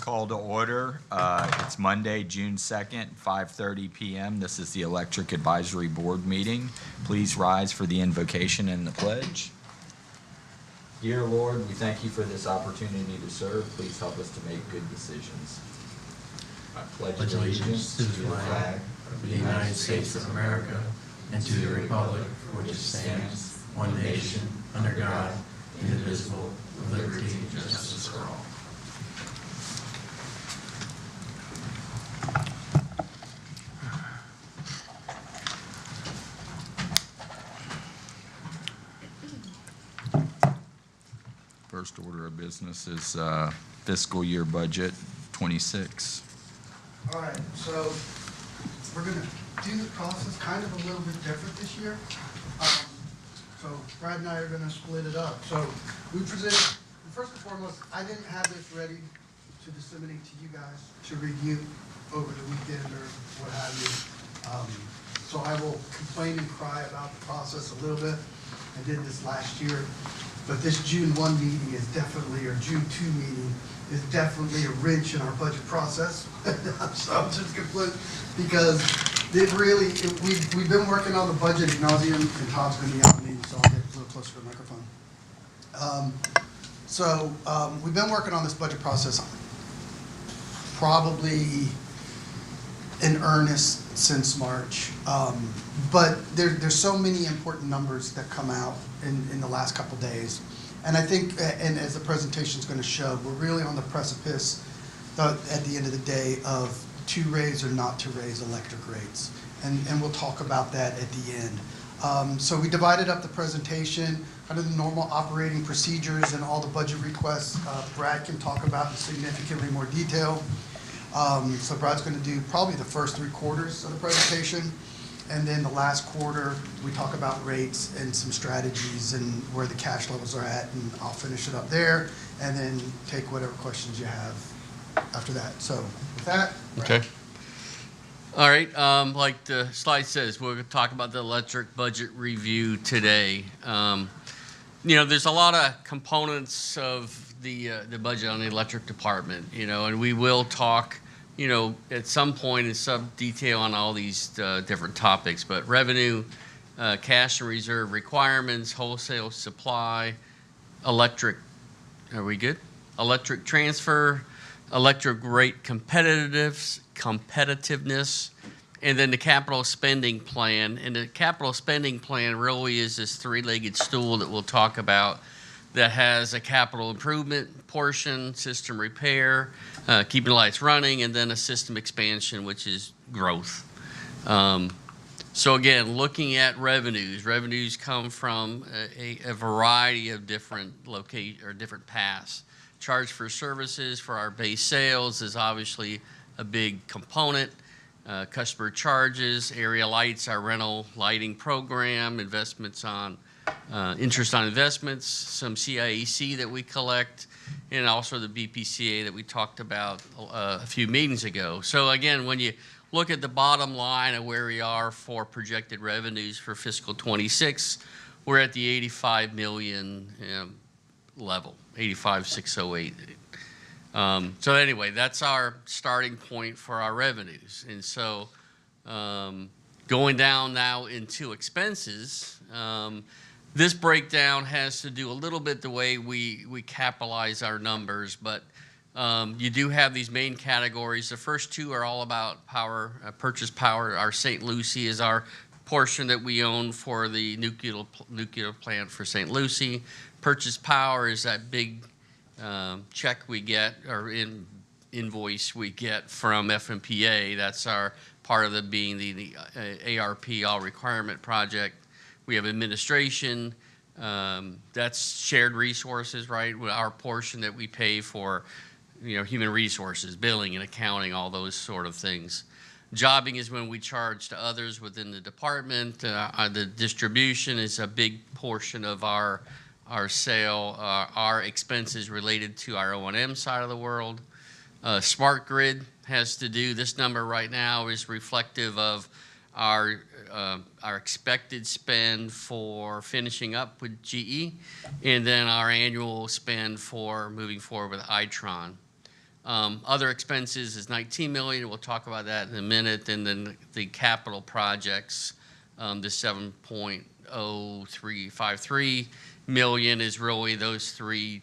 Call to order. It's Monday, June 2nd, 5:30 p.m. This is the Electric Advisory Board meeting. Please rise for the invocation and the pledge. Dear Lord, we thank you for this opportunity to serve. Please help us to make good decisions. I pledge allegiance to the flag of the United States of America and to the republic for which it stands, one nation, under God, indivisible, with liberty and justice for all. First order of business is fiscal year budget 26. All right, so we're going to do the process kind of a little bit different this year. So Brad and I are going to split it up. So we presented, first and foremost, I didn't have this ready to disseminate to you guys to review over the weekend or what have you. So I will complain and cry about the process a little bit. I did this last year. But this June 1 meeting is definitely, or June 2 meeting is definitely a wrench in our budget process. So I'm just going to put, because we've been working on the budget ad nauseum, and Todd's going to yell at me, so I'll get a little closer to the microphone. We've been working on this budget process probably in earnest since March. But there's so many important numbers that come out in the last couple days. And I think, and as the presentation is going to show, we're really on the precipice at the end of the day of to raise or not to raise electric rates. And we'll talk about that at the end. So we divided up the presentation under the normal operating procedures and all the budget requests. Brad can talk about in significantly more detail. So Brad's going to do probably the first 3 quarters of the presentation. And then the last quarter, we talk about rates and some strategies and where the cash levels are at. And I'll finish it up there and then take whatever questions you have after that. So with that, Brad. Okay. All right. Like the slide says, we're going to talk about the electric budget review today. There's a lot of components of the budget on the electric department, and we will talk at some point in some detail on all these different topics, but revenue, cash and reserve requirements, wholesale supply, electric, are we good? Electric transfer, electric rate competitiveness, and then the capital spending plan. And the capital spending plan really is this 3-legged stool that we'll talk about that has a capital improvement portion, system repair, keeping the lights running, and then a system expansion, which is growth. So again, looking at revenues come from a variety of different different paths. Charge for services for our base sales is obviously a big component. Customer charges, area lights, our rental lighting program, investments on interest on investments, some CIEC that we collect, and also the BPCA that we talked about a few meetings ago. So again, when you look at the bottom line of where we are for projected revenues for fiscal 26, we're at the 85 million level, 85,608. So anyway, that's our starting point for our revenues. And so going down now into expenses, this breakdown has to do a little bit the way we capitalize our numbers, but you do have these main categories. The first 2 are all about power, purchase power. Our St. Lucie is our portion that we own for the nuclear plant for St. Lucie. Purchase power is that big check we get, or invoice we get from FMPA. That's our part of the ARP, all requirement project. We have administration, that's shared resources, right? Our portion that we pay for, human resources, billing and accounting, all those sort of things. Jobbing is when we charge to others within the department. The distribution is a big portion of our sale, our expenses related to our O&M side of the world. Smart grid has to do, this number right now is reflective of our expected spend for finishing up with GE, and then our annual spend for moving forward with Itron. Other expenses is 19 million. We'll talk about that in a minute. And then the capital projects, the 7.0353 million is really those three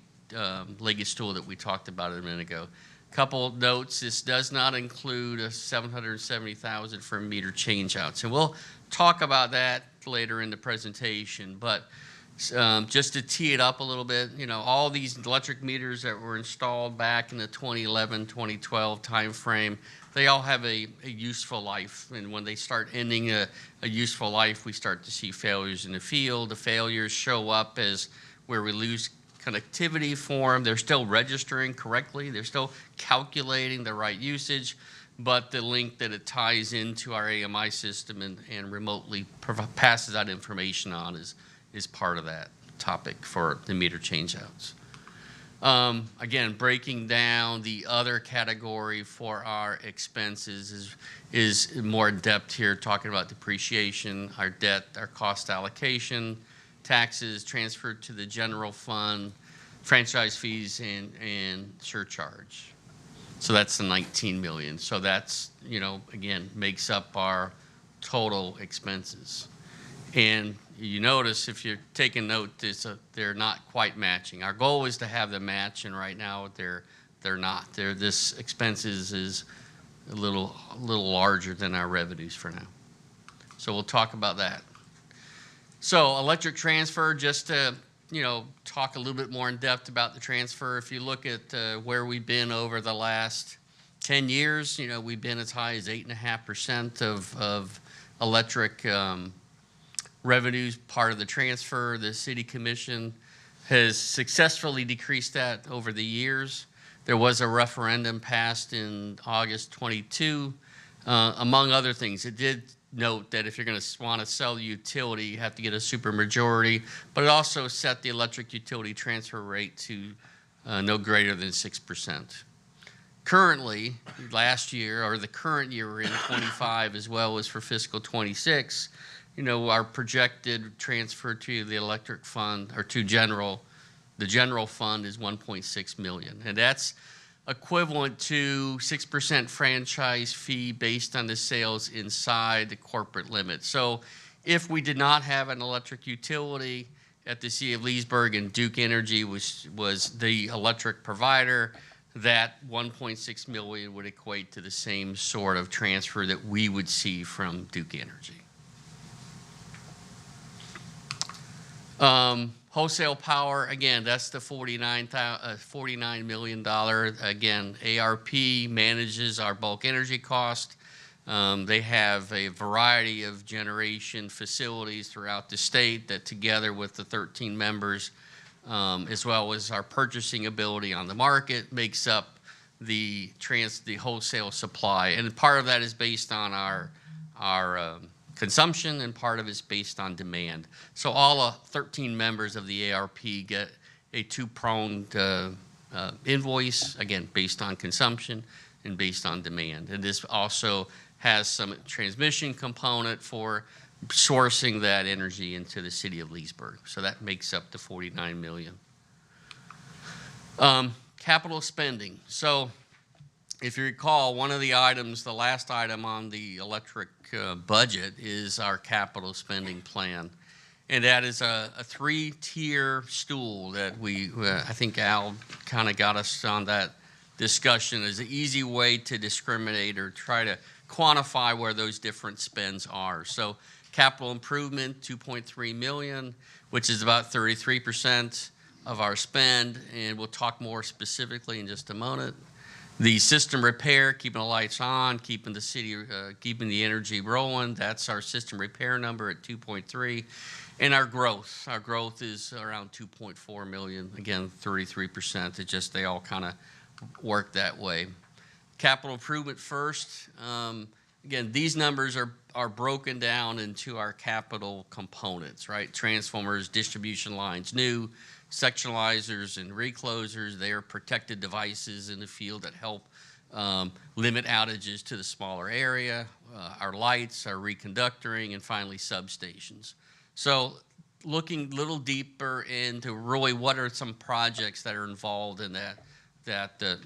legged stool that we talked about a minute ago. Couple notes: this does not include a 770,000 for meter changeouts, and we'll talk about that later in the presentation. But just to tee it up a little bit, you know, all these electric meters that were installed back in the 2011, 2012 timeframe, they all have a useful life. And when they start ending a useful life, we start to see failures in the field. The failures show up as where we lose connectivity for them. They're still registering correctly. They're still calculating the right usage, but the link that it ties into our AMI system and remotely passes that information on is part of that topic for the meter changeouts. Again, breaking down the other category for our expenses is more in depth here, talking about depreciation, our debt, our cost allocation, taxes transferred to the general fund, franchise fees, and surcharge. So that's the 19 million. So that's, you know, again, makes up our total expenses. And you notice, if you're taking note, they're not quite matching. Our goal is to have them match, and right now they're not. This expenses is a little larger than our revenues for now. So we'll talk about that. So electric transfer, just to, you know, talk a little bit more in depth about the transfer. If you look at where we've been over the last 10 years, you know, we've been as high as 8.5% of electric revenues part of the transfer. The city commission has successfully decreased that over the years. There was a referendum passed in August 22. Among other things, it did note that if you're going to want to sell the utility, you have to get a supermajority, but it also set the electric utility transfer rate to no greater than 6%. Currently, last year, or the current year we're in, 25, as well as for fiscal 26, you know, our projected transfer to the electric fund, or to the general fund, is 1.6 million. And that's equivalent to 6% franchise fee based on the sales inside the corporate limit. So if we did not have an electric utility at the City of Leesburg and Duke Energy was the electric provider, that 1.6 million would equate to the same sort of transfer that we would see from Duke Energy. Wholesale power, again, that's the $49 million. Again, ARP manages our bulk energy cost. They have a variety of generation facilities throughout the state that, together with the 13 members, as well as our purchasing ability on the market, makes up the wholesale supply. And part of that is based on our consumption, and part of it is based on demand. So all 13 members of the ARP get a two-pronged invoice, again, based on consumption and based on demand. And this also has some transmission component for sourcing that energy into the city of Leesburg. So that makes up the 49 million. Capital spending. So if you recall, one of the items, the last item on the electric budget, is our capital spending plan. And that is a three-tier stool that I think Al kind of got us on that discussion as an easy way to discriminate or try to quantify where those different spends are. So capital improvement, 2.3 million, which is about 33% of our spend, and we'll talk more specifically in just a moment. The system repair, keeping the lights on, keeping the city, keeping the energy rolling, that's our system repair number at 2.3. And our growth is around 2.4 million, again, 33%. It just, they all kind of work that way. Capital improvement first. Again, these numbers are broken down into our capital components, right? Transformers, distribution lines, new sectionalizers and reclosers. They are protected devices in the field that help limit outages to the smaller area. Our lights, our reconductoring, and finally substations. So looking a little deeper into really what are some projects that are involved in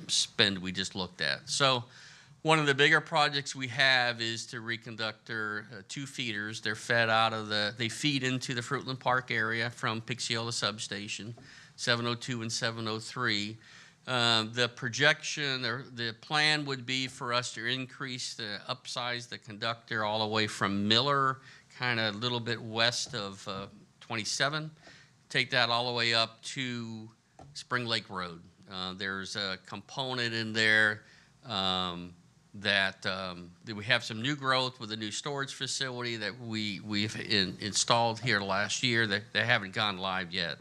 spend we just looked at. So one of the bigger projects we have is to reconduct our 2 feeders. They're fed out of they feed into the Fruitland Park area from Pixiola Substation, 702 and 703. The projection or the plan would be for us to upsize the conductor all the way from Miller, kind of a little bit west of 27, take that all the way up to Spring Lake Road. There's a component in there that we have some new growth with a new storage facility that we've installed here last year that they haven't gone live yet.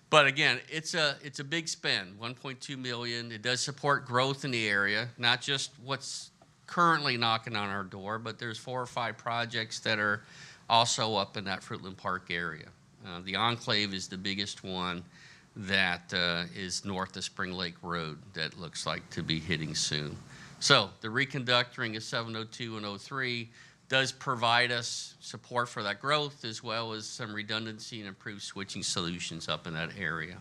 But again, it's a big spend, 1.2 million. It does support growth in the area, not just what's currently knocking on our door, but there's 4 or 5 projects that are also up in that Fruitland Park area. The Enclave is the biggest one that is north of Spring Lake Road that looks like to be hitting soon. So the reconductoring of 702 and 03 does provide us support for that growth, as well as some redundancy and improved switching solutions up in that area.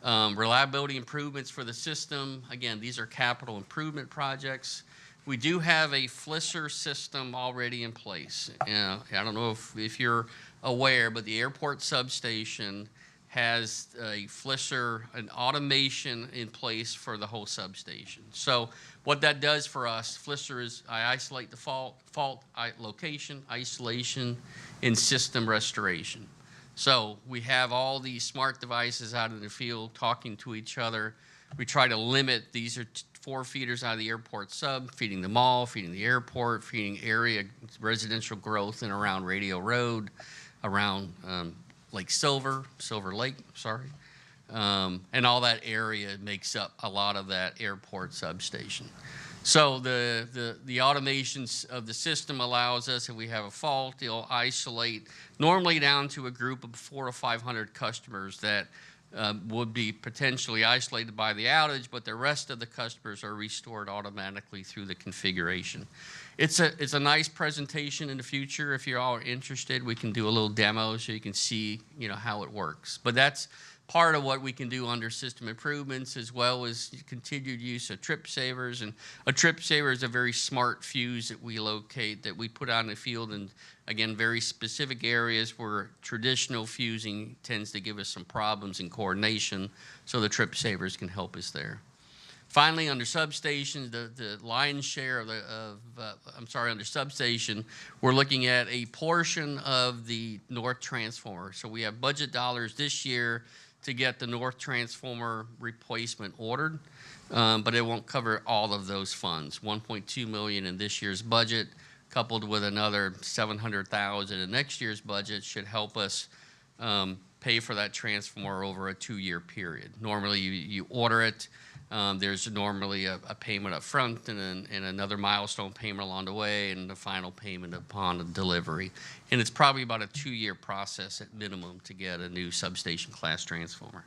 Reliability improvements for the system. Again, these are capital improvement projects. We do have a Flisser system already in place. I don't know if you're aware, but the airport substation has a Flisser, an automation in place for the whole substation. So what that does for us, Flisser is I isolate the fault location, isolation, and system restoration. So we have all these smart devices out in the field talking to each other. We try to limit, these are 4 feeders out of the airport sub, feeding the mall, feeding the airport, feeding area residential growth in around Radio Road, around Silver Lake, and all that area makes up a lot of that airport substation. So the automations of the system allows us, if we have a fault, it'll isolate normally down to a group of 400 to 500 customers that would be potentially isolated by the outage, but the rest of the customers are restored automatically through the configuration. It's a nice presentation in the future. If you're all interested, we can do a little demo so you can see, how it works. But that's part of what we can do under system improvements, as well as continued use of trip savers. And a trip saver is a very smart fuse that we locate, that we put out in the field in, again, very specific areas where traditional fusing tends to give us some problems in coordination, so the trip savers can help us there. Finally, under substations, the lion's share under substation, we're looking at a portion of the north transformer. So we have budget dollars this year to get the north transformer replacement ordered, but it won't cover all of those funds. 1.2 million in this year's budget, coupled with another 700,000 in next year's budget, should help us pay for that transformer over a 2-year period. Normally, you order it. There's normally a payment up front and another milestone payment along the way, and the final payment upon the delivery. And it's probably about a 2-year process at minimum to get a new substation class transformer.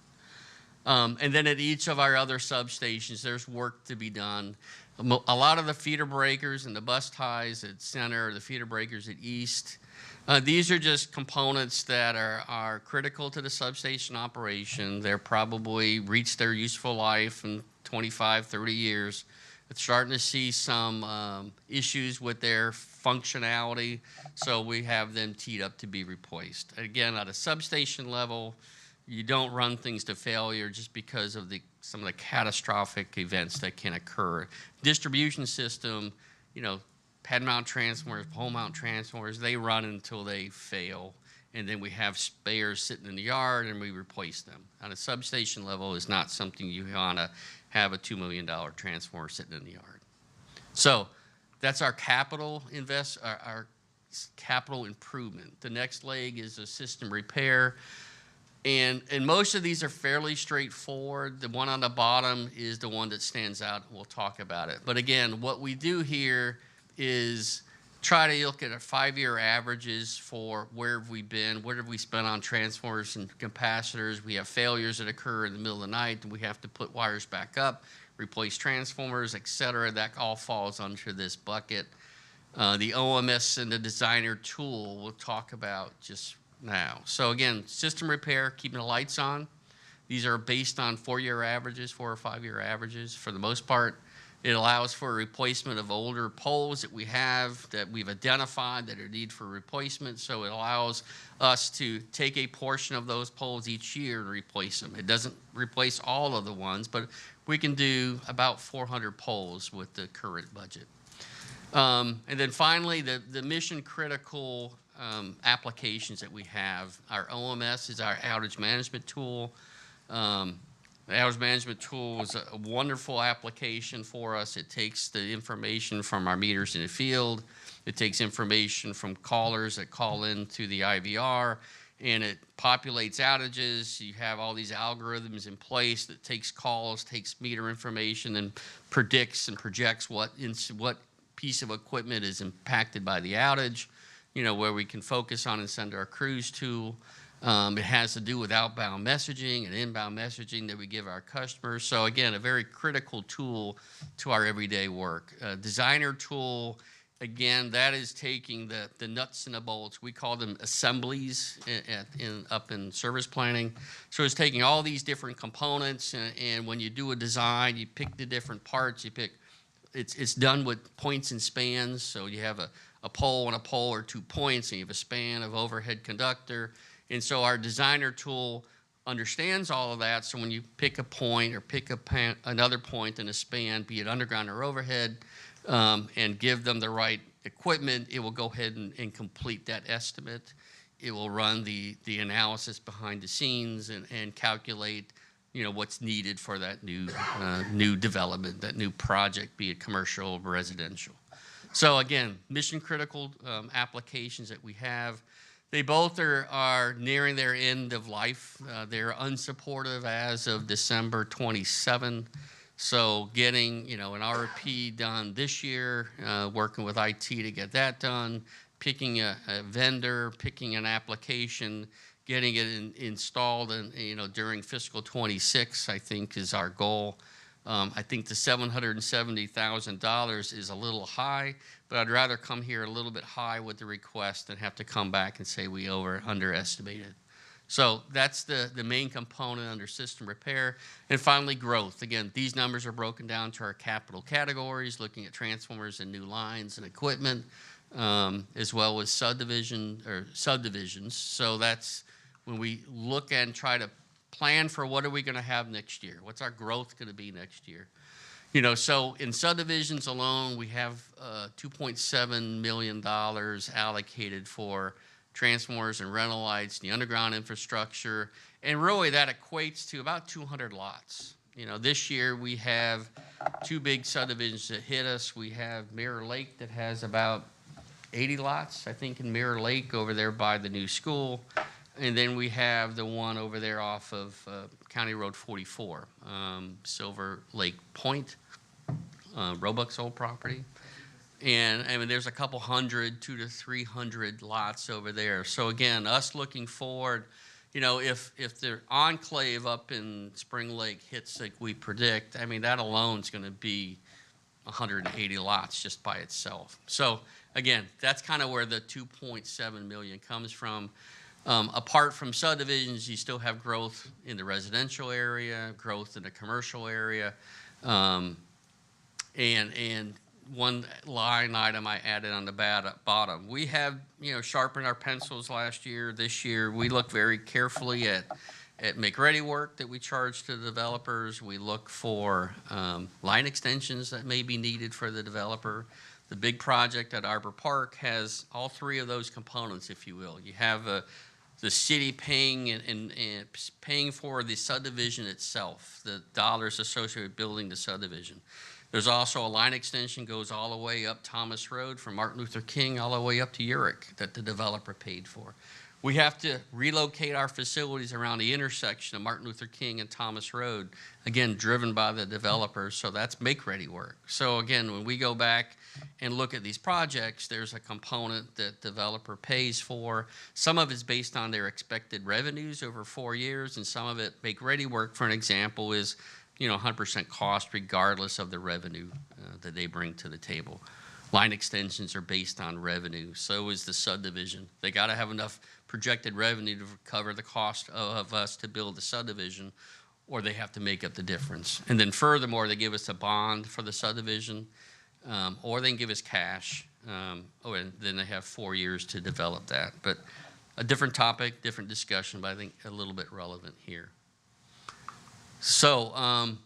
And then at each of our other substations, there's work to be done. A lot of the feeder breakers and the bus ties at center, the feeder breakers at east, these are just components that are critical to the substation operation. They're probably reached their useful life in 25, 30 years. It's starting to see some issues with their functionality, so we have them teed up to be replaced. Again, at a substation level, you don't run things to failure just because of some of the catastrophic events that can occur. Distribution system, pad mount transformers, pole mount transformers, they run until they fail, and then we have spares sitting in the yard and we replace them. On a substation level, is not something you want to have a $2 million transformer sitting in the yard. So that's our capital our capital improvement. The next leg is a system repair. And most of these are fairly straightforward. The one on the bottom is the one that stands out. We'll talk about it. But again, what we do here is try to look at our 5-year averages for where have we been, what have we spent on transformers and capacitors. We have failures that occur in the middle of the night, and we have to put wires back up, replace transformers, et cetera. That all falls under this bucket. The OMS and the designer tool we'll talk about just now. So again, system repair, keeping the lights on, These are based on 4-year averages, 4 or 5-year averages for the most part. It allows for replacement of older poles that we have that we've identified that are need for replacement. So it allows us to take a portion of those poles each year and replace them. It doesn't replace all of the ones, but we can do about 400 poles with the current budget. And then finally, the mission critical applications that we have. Our OMS is our outage management tool. The outage management tool is a wonderful application for us. It takes the information from our meters in the field. It takes information from callers that call into the IVR, and it populates outages. You have all these algorithms in place that takes calls, takes meter information, and predicts and projects what piece of equipment is impacted by the outage, where we can focus on and send our crews to. It has to do with outbound messaging and inbound messaging that we give our customers. So again, a very critical tool to our everyday work. Designer tool, again, that is taking the nuts and the bolts. We call them assemblies up in service planning. So it's taking all these different components, and when you do a design, you pick the different parts. It's done with points and spans. So you have a pole and a pole or 2 points, and you have a span of overhead conductor. And so our designer tool understands all of that. So when you pick a point or pick another point in a span, be it underground or overhead, and give them the right equipment, it will go ahead and complete that estimate. It will run the analysis behind the scenes and calculate, what's needed for that new development, that new project, be it commercial or residential. So again, mission critical applications that we have. They both are nearing their end of life. They're unsupportive as of December 27. So getting, an RFP done this year, working with IT to get that done, picking a vendor, picking an application, getting it installed, and during fiscal 26, I think is our goal. I think the $770,000 is a little high, but I'd rather come here a little bit high with the request than have to come back and say we underestimated. So that's the main component under system repair. And finally, growth. Again, these numbers are broken down to our capital categories, looking at transformers and new lines and equipment, as well as subdivisions. So that's when we look and try to plan for what are we going to have next year? What's our growth going to be next year? So in subdivisions alone, we have $2.7 million allocated for transformers and rental lights, the underground infrastructure, and really that equates to about 200 lots. This year we have 2 big subdivisions that hit us. We have Mirror Lake that has about 80 lots, I think, in Mirror Lake over there by the new school. And then we have the one over there off of County Road 44, Silver Lake Point, Roebuck's old property. And I mean, there's a couple hundred, 200 to 300 lots over there. So again, us looking forward, if the enclave up in Spring Lake hits like we predict, I mean, that alone is going to be 180 lots just by itself. So again, that's kind of where the 2.7 million comes from. Apart from subdivisions, you still have growth in the residential area, growth in the commercial area, and one line item I added on the bottom. We have, sharpened our pencils last year. This year, we look very carefully at make-ready work that we charge to the developers. We look for line extensions that may be needed for the developer. The big project at Arbor Park has all 3 of those components, if you will. You have the city paying and paying for the subdivision itself, the dollars associated with building the subdivision. There's also a line extension goes all the way up Thomas Road from Martin Luther King all the way up to Urick that the developer paid for. We have to relocate our facilities around the intersection of Martin Luther King and Thomas Road, again, driven by the developers, so that's make-ready work. So again, when we go back and look at these projects, there's a component that developer pays for. Some of it's based on their expected revenues over 4 years, and some of it, make-ready work, for an example, is 100% cost regardless of the revenue that they bring to the table. line extensions are based on revenue. So is the subdivision. They got to have enough projected revenue to cover the cost of us to build the subdivision, or they have to make up the difference. And then furthermore, they give us a bond for the subdivision, or they can give us cash. And then they have 4 years to develop that. But a different topic, different discussion, but I think a little bit relevant here. So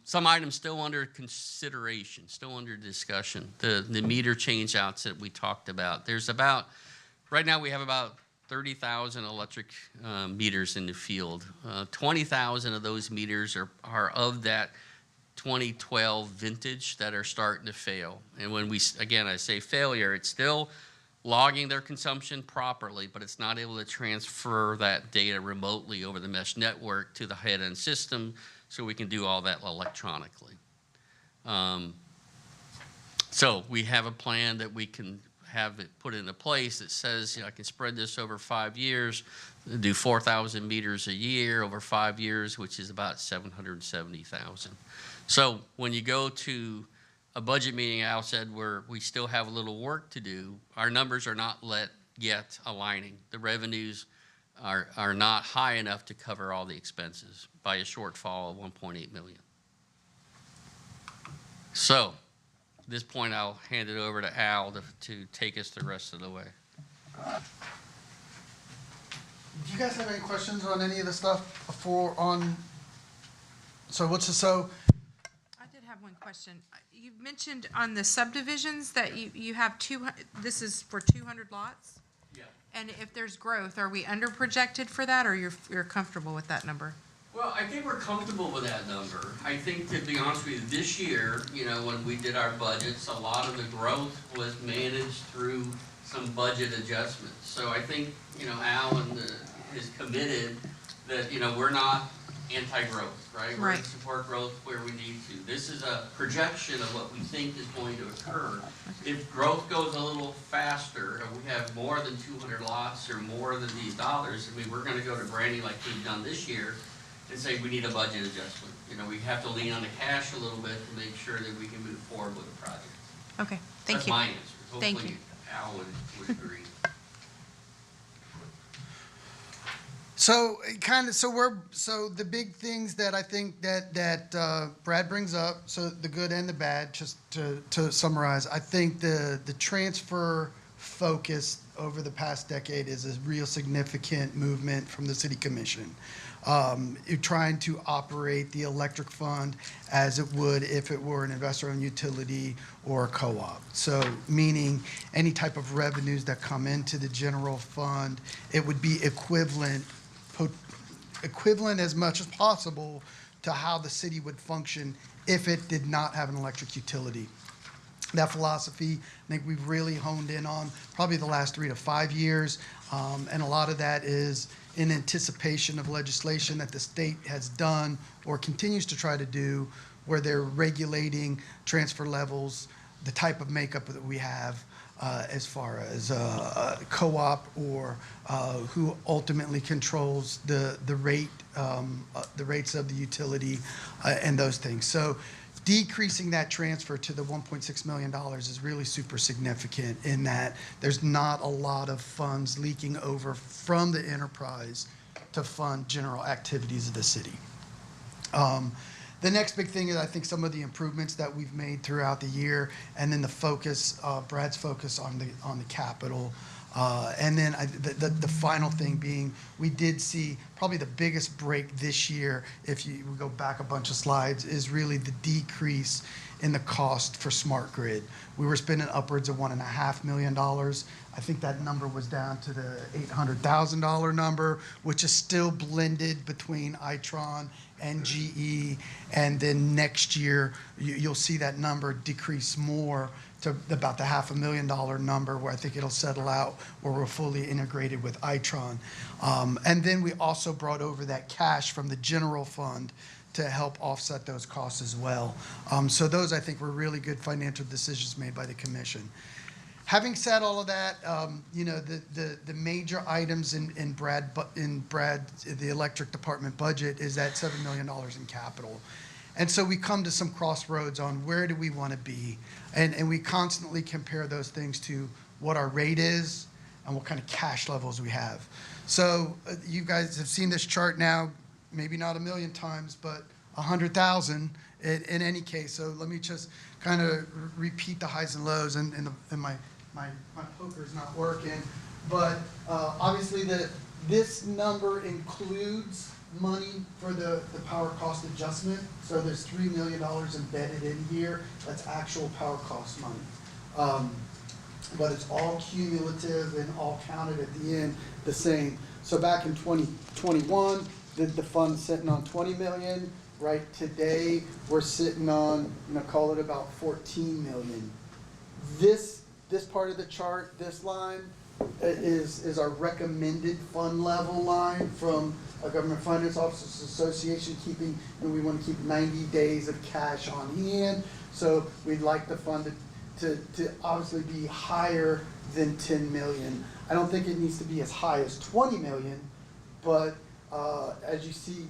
some items still under consideration, still under discussion. The meter change outs that we talked about. Right now we have about 30,000 electric meters in the field. 20,000 of those meters are of that 2012 vintage that are starting to fail. And when I say failure, it's still logging their consumption properly, but it's not able to transfer that data remotely over the mesh network to the head-end system, so we can do all that electronically. So we have a plan that we can have it put into place that says, I can spread this over 5 years, do 4,000 meters a year over 5 years, which is about 770,000. So when you go to a budget meeting, Al said, where we still have a little work to do, our numbers are not yet aligning. The revenues are not high enough to cover all the expenses by a shortfall of 1.8 million. So at this point, I'll hand it over to Al to take us the rest of the way. Do you guys have any questions on any of the stuff I did have one question. You mentioned on the subdivisions that you have this is for 200 lots? Yeah. And if there's growth, are we under projected for that, or you're comfortable with that number? Well, I think we're comfortable with that number. I think, to be honest with you, this year, when we did our budgets, a lot of the growth was managed through some budget adjustments. So I think, Al is committed that, we're not anti-growth, right? We're going to support growth where we need to. This is a projection of what we think is going to occur. If growth goes a little faster, and we have more than 200 lots or more than these dollars, we're going to go to Brandy like we've done this year and say we need a budget adjustment. We have to lean on the cash a little bit to make sure that we can move forward with the project. Okay, thank That's you. my answer. Thank Hopefully you. Al would agree. So the big things that I think that Brad brings up, so the good and the bad, just to summarize, I think the transfer focus over the past decade is a real significant movement from the city commission. You're trying to operate the electric fund as it would if it were an investor-owned utility or a co-op. So meaning any type of revenues that come into the general fund, it would be equivalent as much as possible to how the city would function if it did not have an electric utility. That philosophy, I think we've really honed in on probably the last 3 to 5 years, and a lot of that is in anticipation of legislation that the state has done or continues to try to do, where they're regulating transfer levels, the type of makeup that we have, as far as co-op or who ultimately controls the rates of the utility, and those things. So decreasing that transfer to the $1.6 million is really super significant in that there's not a lot of funds leaking over from the enterprise to fund general activities of the city. The next big thing is, I think, some of the improvements that we've made throughout the year, and then the focus, Brad's focus on the capital. And then the final thing being, we did see probably the biggest break this year, if we go back a bunch of slides, is really the decrease in the cost for smart grid. We were spending upwards of $1.5 million. I think that number was down to the $800,000 number, which is still blended between Itron and GE. And then next year, you'll see that number decrease more to about the $500,000 number, where I think it'll settle out where we're fully integrated with Itron. And then we also brought over that cash from the general fund to help offset those costs as well. So those, I think, were really good financial decisions made by the commission. Having said all of that, the major items in the electric department budget is that $7 million in capital. And so we come to some crossroads on where do we want to be. And we constantly compare those things to what our rate is and what kind of cash levels we have. So you guys have seen this chart now, maybe not 1,000,000 times, but 100,000 in any case. So let me just kind of repeat the highs and lows, and my poker's not working. But obviously this number includes money for the power cost adjustment. So there's $3 million embedded in here. That's actual power cost money. But it's all cumulative and all counted at the end the same. So back in 2021, the fund's sitting on 20 million. Right today, we're sitting on, call it about 14 million. This part of the chart, this line, is our recommended fund level line from a Government Finance Officers Association, we want to keep 90 days of cash on hand. So we'd like the fund to obviously be higher than 10 million. I don't think it needs to be as high as 20 million, but as you see,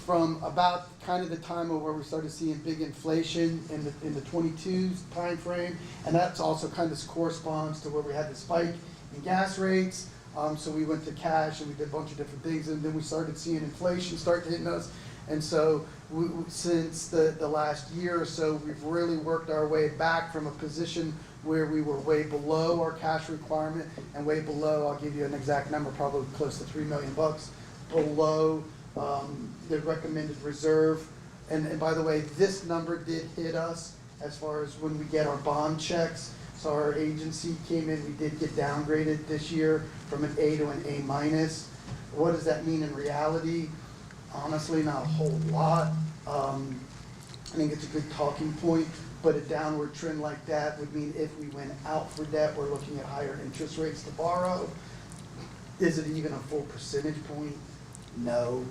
from about kind of the time of where we started seeing big inflation in the 22 time frame, and that's also kind of corresponds to where we had the spike in gas rates. So we went to cash and we did a bunch of different things, and then we started seeing inflation start hitting us. And so since the last year or so, we've really worked our way back from a position where we were way below our cash requirement and way below, I'll give you an exact number, probably close to $3 million below the recommended reserve. And by the way, this number did hit us as far as when we get our bond checks. So our agency came in, we did get downgraded this year from an A to an A minus. What does that mean in reality? Honestly, not a whole lot. I think it's a good talking point, but a downward trend like that would mean if we went out for debt, we're looking at higher interest rates to borrow. Is it even a full percentage point? No.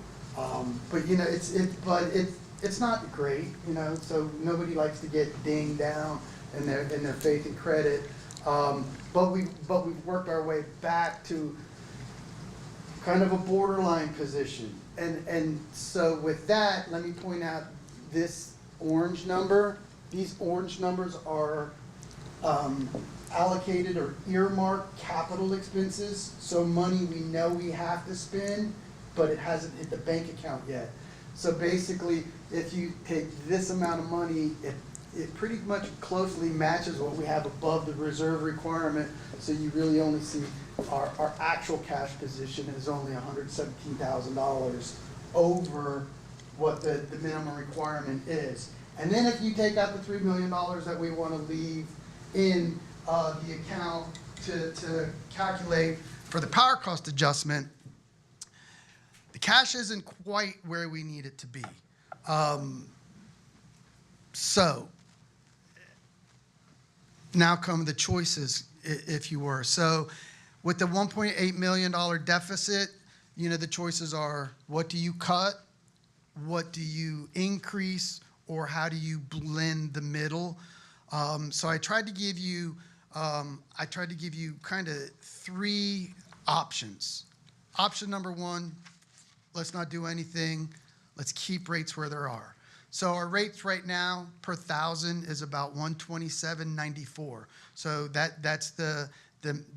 But it's not great, so nobody likes to get dinged down in their faith and credit. But we've worked our way back to kind of a borderline position. And so with that, let me point out this orange number. These orange numbers are allocated or earmarked capital expenses. So money we know we have to spend, but it hasn't hit the bank account yet. So basically, if you take this amount of money, it pretty much closely matches what we have above the reserve requirement. So you really only see our actual cash position is only $117,000 over what the minimum requirement is. And then if you take out the $3 million that we want to leave in the account to calculate for the power cost adjustment, the cash isn't quite where we need it to be. So now come the choices, if you were. So with the $1.8 million deficit, the choices are, what do you cut? What do you increase? Or how do you blend the middle? So I tried to give you kind of three options. Option number one, let's not do anything. Let's keep rates where they are. So our rates right now per thousand is about 127.94. So that's the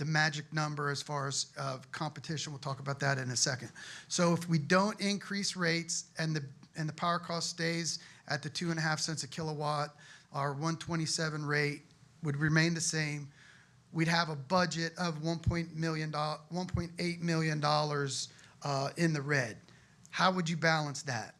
magic number as far as competition. We'll talk about that in a second. So if we don't increase rates and the power cost stays at the 2.5 cents a kilowatt, our 127 rate would remain the same. We'd have a budget of $1.8 million in the red. How would you balance that?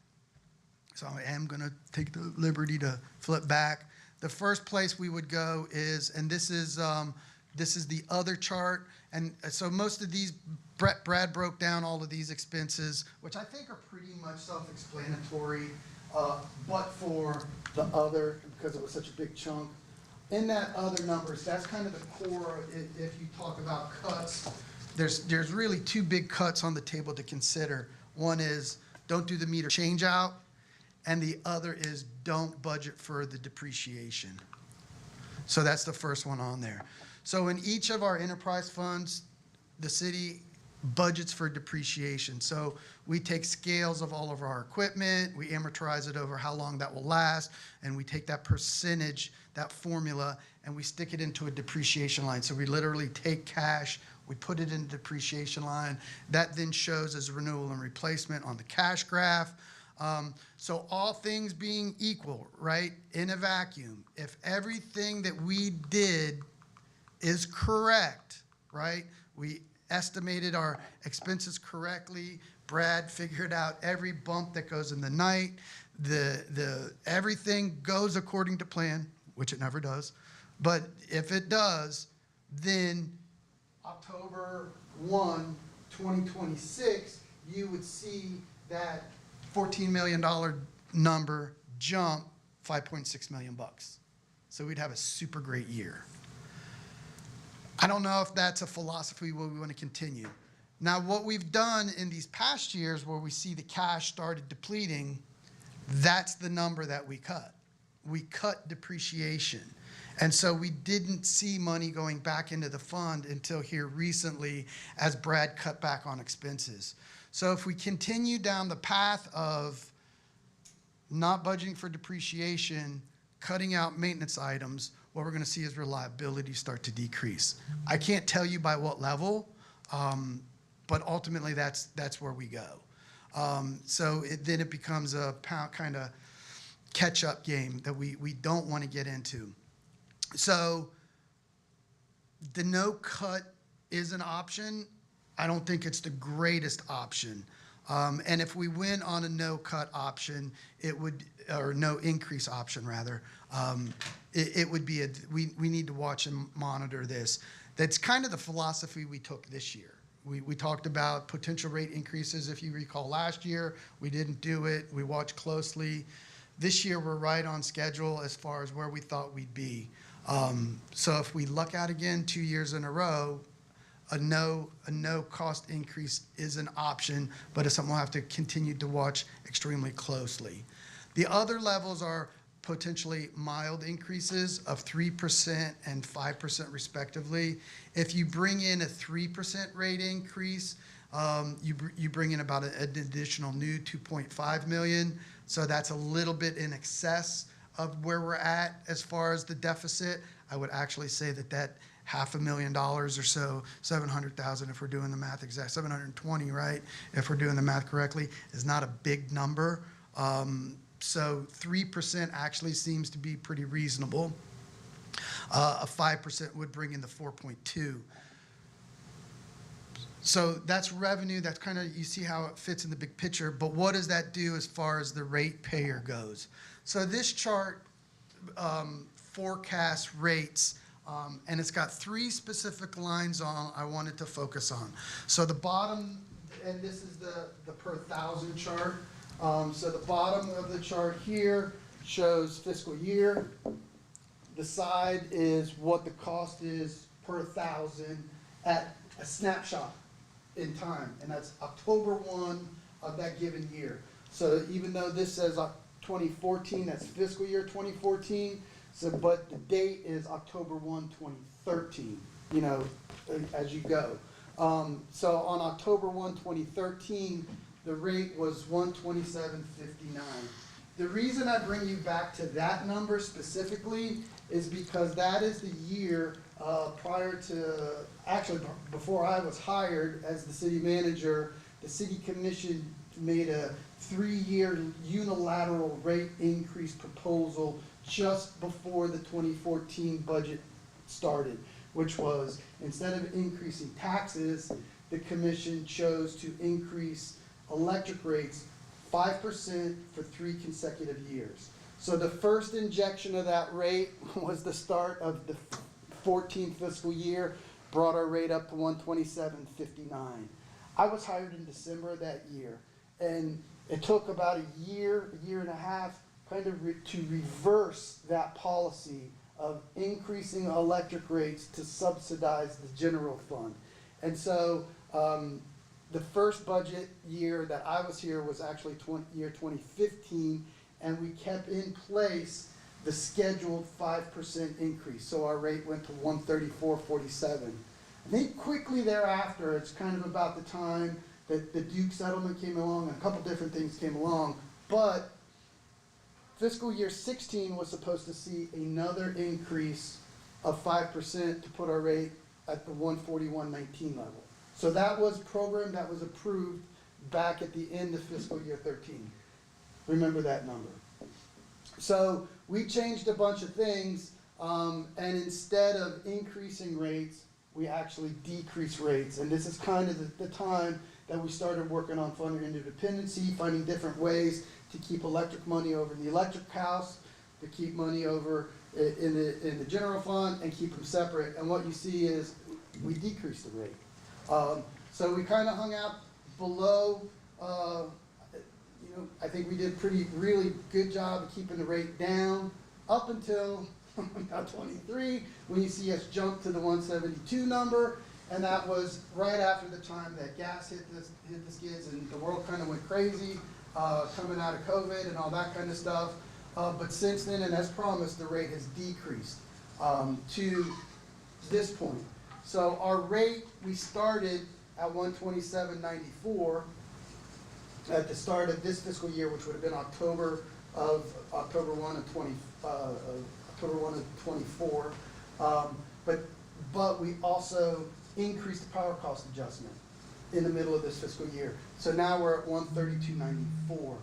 So I am going to take the liberty to flip back. The first place we would go is, and this is the other chart, and so most of these, Brad broke down all of these expenses, which I think are pretty much self-explanatory, but for the other, because it was such a big chunk. In that other numbers, that's kind of the core. If you talk about cuts, there's really two big cuts on the table to consider. One is don't do the meter change out, and the other is don't budget for the depreciation. So that's the first one on there. So in each of our enterprise funds, the city budgets for depreciation. So we take scales of all of our equipment, we amortize it over how long that will last, and we take that percentage, that formula, and we stick it into a depreciation line. So we literally take cash, we put it in the depreciation line. That then shows as renewal and replacement on the cash graph. So all things being equal, right, in a vacuum, if everything that we did is correct, right, we estimated our expenses correctly, Brad figured out every bump that goes in the night, everything goes according to plan, which it never does, but if it does, then October 1, 2026, you would see that $14 million number jump $5.6 million bucks. So we'd have a super great year. I don't know if that's a philosophy we want to continue. Now, what we've done in these past years where we see the cash started depleting, that's the number that we cut. We cut depreciation. And so we didn't see money going back into the fund until here recently as Brad cut back on expenses. So if we continue down the path of not budgeting for depreciation, cutting out maintenance items, what we're going to see is reliability start to decrease. I can't tell you by what level, but ultimately that's where we go. So then it becomes a kind of catch-up game that we don't want to get into. So the no cut is an option. I don't think it's the greatest option. And if we went on a no cut option, it would, or no increase option rather, it would be we need to watch and monitor this. That's kind of the philosophy we took this year. We talked about potential rate increases. If you recall last year, we didn't do it. We watched closely. This year, we're right on schedule as far as where we thought we'd be. So if we luck out again 2 years in a row, a no cost increase is an option, but it's something we'll have to continue to watch extremely closely. The other levels are potentially mild increases of 3% and 5% respectively. If you bring in a 3% rate increase, you bring in about an additional new 2.5 million. So that's a little bit in excess of where we're at as far as the deficit. I would actually say that $500,000 or so, 700,000 if we're doing the math exact, 720, right? If we're doing the math correctly, is not a big number. So 3% actually seems to be pretty reasonable. A 5% would bring in the 4.2. So that's revenue. That's kind of, you see how it fits in the big picture. But what does that do as far as the rate payer goes? So this chart forecasts rates, and it's got 3 specific lines on I wanted to focus on. So the bottom, and this is the per thousand chart. So the bottom of the chart here shows fiscal year. The side is what the cost is per thousand at a snapshot in time, and that's October 1 of that given year. So even though this says 2014, that's fiscal year 2014, so but the date is October 1, 2013, you know, as you go. So on October 1, 2013, the rate was 127.59. The reason I bring you back to that number specifically is because that is the year prior to, actually before I was hired as the city manager, the city commission made a 3-year unilateral rate increase proposal just before the 2014 budget started, which was instead of increasing taxes, the commission chose to increase electric rates 5% for 3 consecutive years. So the first injection of that rate was the start of the 14th fiscal year, brought our rate up to 127.59. I was hired in December of that year, and it took about a year and a half kind of to reverse that policy of increasing electric rates to subsidize the general fund. And so the first budget year that I was here was actually year 2015, and we kept in place the scheduled 5% increase. So our rate went to 134.47. I think quickly thereafter, it's kind of about the time that the Duke settlement came along, and a couple different things came along, but fiscal year 16 was supposed to see another increase of 5% to put our rate at the 141.19 level. So that was programmed, that was approved back at the end of fiscal year 13. Remember that number. So we changed a bunch of things, and instead of increasing rates, we actually decreased rates. And this is kind of the time that we started working on funder interdependency, finding different ways to keep electric money over in the electric house, to keep money over in the general fund, and keep them separate. And what you see is we decreased the rate. So we kind of hung out below, I think we did really good job of keeping the rate down up until about 23, when you see us jump to the 172 number, and that was right after the time that gas hit the skids and the world kind of went crazy, coming out of COVID and all that kind of stuff. But since then, and as promised, the rate has decreased to this point. So our rate, we started at 127.94 at the start of this fiscal year, which would have been October 1 of 24. But we also increased the power cost adjustment in the middle of this fiscal year. So now we're at 132.94.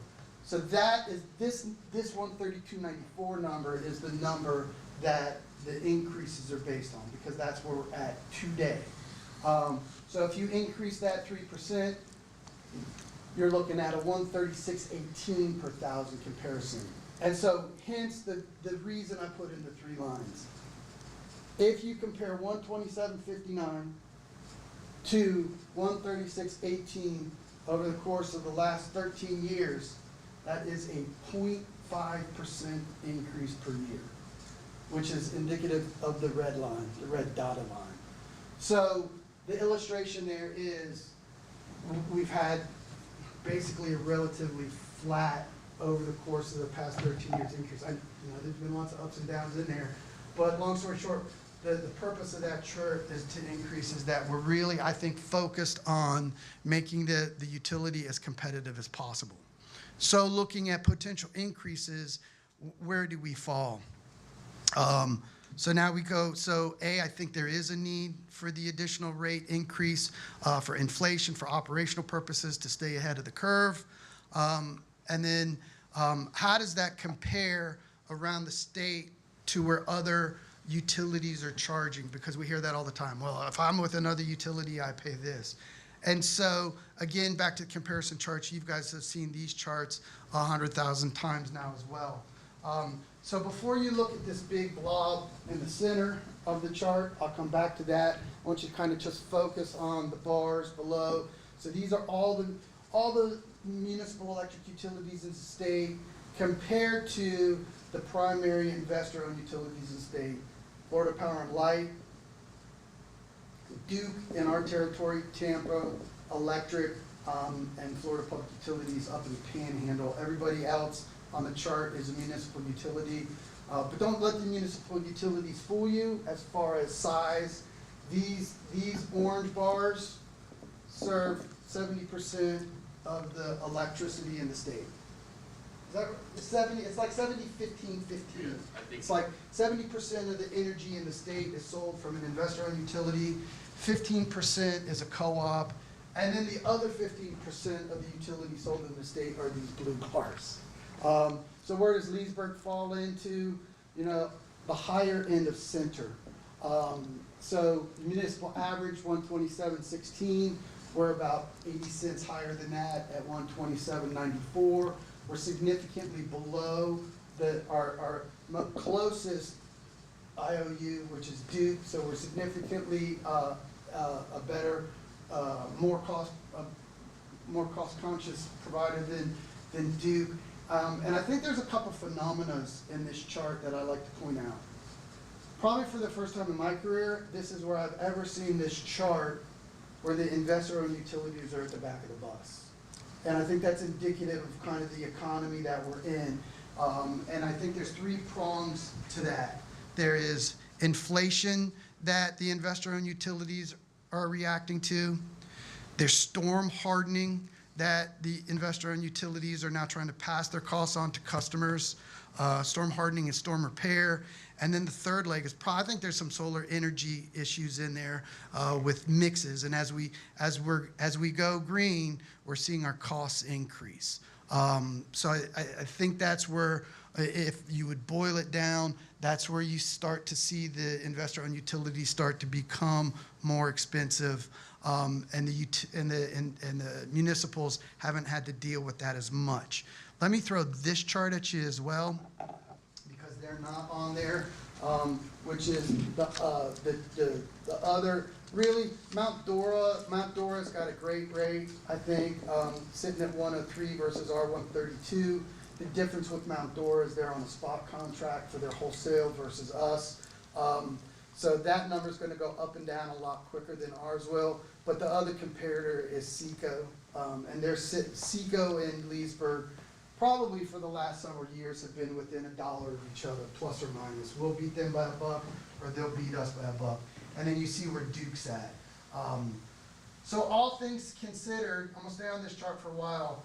So that is this 132.94 number is the number that the increases are based on, because that's where we're at today. So if you increase that 3%, you're looking at a 136.18 per thousand comparison. And so hence the reason I put in the 3 lines. If you compare 127.59 to 136.18 over the course of the last 13 years, that is a 0.5% increase per year, which is indicative of the red line, the red dotted line. So the illustration there is we've had basically a relatively flat over the course of the past 13 years increase. There's been lots of ups and downs in there, but long story short, the purpose of that chart is to increase is that we're really, I think, focused on making the utility as competitive as possible. So looking at potential increases, where do we fall? So now we go, I think there is a need for the additional rate increase for inflation, for operational purposes, to stay ahead of the curve. And then how does that compare around the state to where other utilities are charging? Because we hear that all the time. Well, if I'm with another utility, I pay this. And so, again, back to the comparison charts, you guys have seen these charts 100,000 times now as well. So before you look at this big blob in the center of the chart, I'll come back to that. I want you to kind of just focus on the bars below. So these are all the municipal electric utilities in the state compared to the primary investor-owned utilities in the state. Florida Power and Light, Duke in our territory, Tampa Electric, and Florida Public Utilities up in the Panhandle. Everybody else on the chart is a municipal utility. But don't let the municipal utilities fool you as far as size. These orange bars serve 70% of the electricity in the state. Is that 70? It's like 70, 15, 15. It's like 70% of the energy in the state is sold from an investor-owned utility, 15% is a co-op, and then the other 15% of the utilities sold in the state are these blue bars. So where does Leesburg fall into? The higher end of center. So municipal average 127.16. We're about 80 cents higher than that at 127.94. We're significantly below our closest IOU, which is Duke. So we're significantly a better, more cost conscious provider than Duke. And I think there's a couple phenomena in this chart that I like to point out. Probably for the first time in my career, this is where I've ever seen this chart where the investor-owned utilities are at the back of the bus. And I think that's indicative of kind of the economy that we're in. And I think there's 3 prongs to that. There is inflation that the investor-owned utilities are reacting to. There's storm hardening that the investor-owned utilities are now trying to pass their costs on to customers. Storm hardening and storm repair. And then the third leg is I think there's some solar energy issues in there with mixes. And as we go green, we're seeing our costs increase. So I think that's where, if you would boil it down, that's where you start to see the investor-owned utilities start to become more expensive, and the municipals haven't had to deal with that as much. Let me throw this chart at you as well, because they're not on there, which is the other. Really, Mount Dora's got a great rate, I think, sitting at 103 versus our 132. The difference with Mount Dora is they're on a spot contract for their wholesale versus us. So that number is going to go up and down a lot quicker than ours will. But the other comparator is Seco, and Seco and Leesburg, probably for the last several years, have been within $1 of each other, plus or minus. We'll beat them by $1, or they'll beat us by $1. And then you see where Duke's at. So all things considered, I'm going to stay on this chart for a while.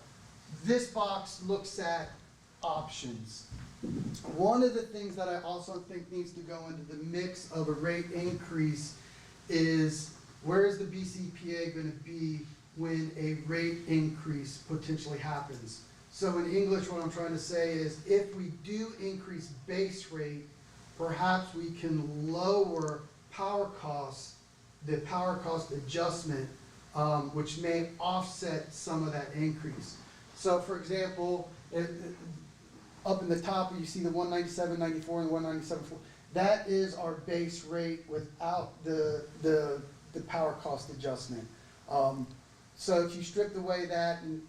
This box looks at options. One of the things that I also think needs to go into the mix of a rate increase is, where is the BCPA going to be when a rate increase potentially happens? So in English, what I'm trying to say is, if we do increase base rate, perhaps we can lower power costs, the power cost adjustment, which may offset some of that increase. So for example, up in the top, you see the 197.94 and the 197.4. That is our base rate without the power cost adjustment. So if you stripped away that and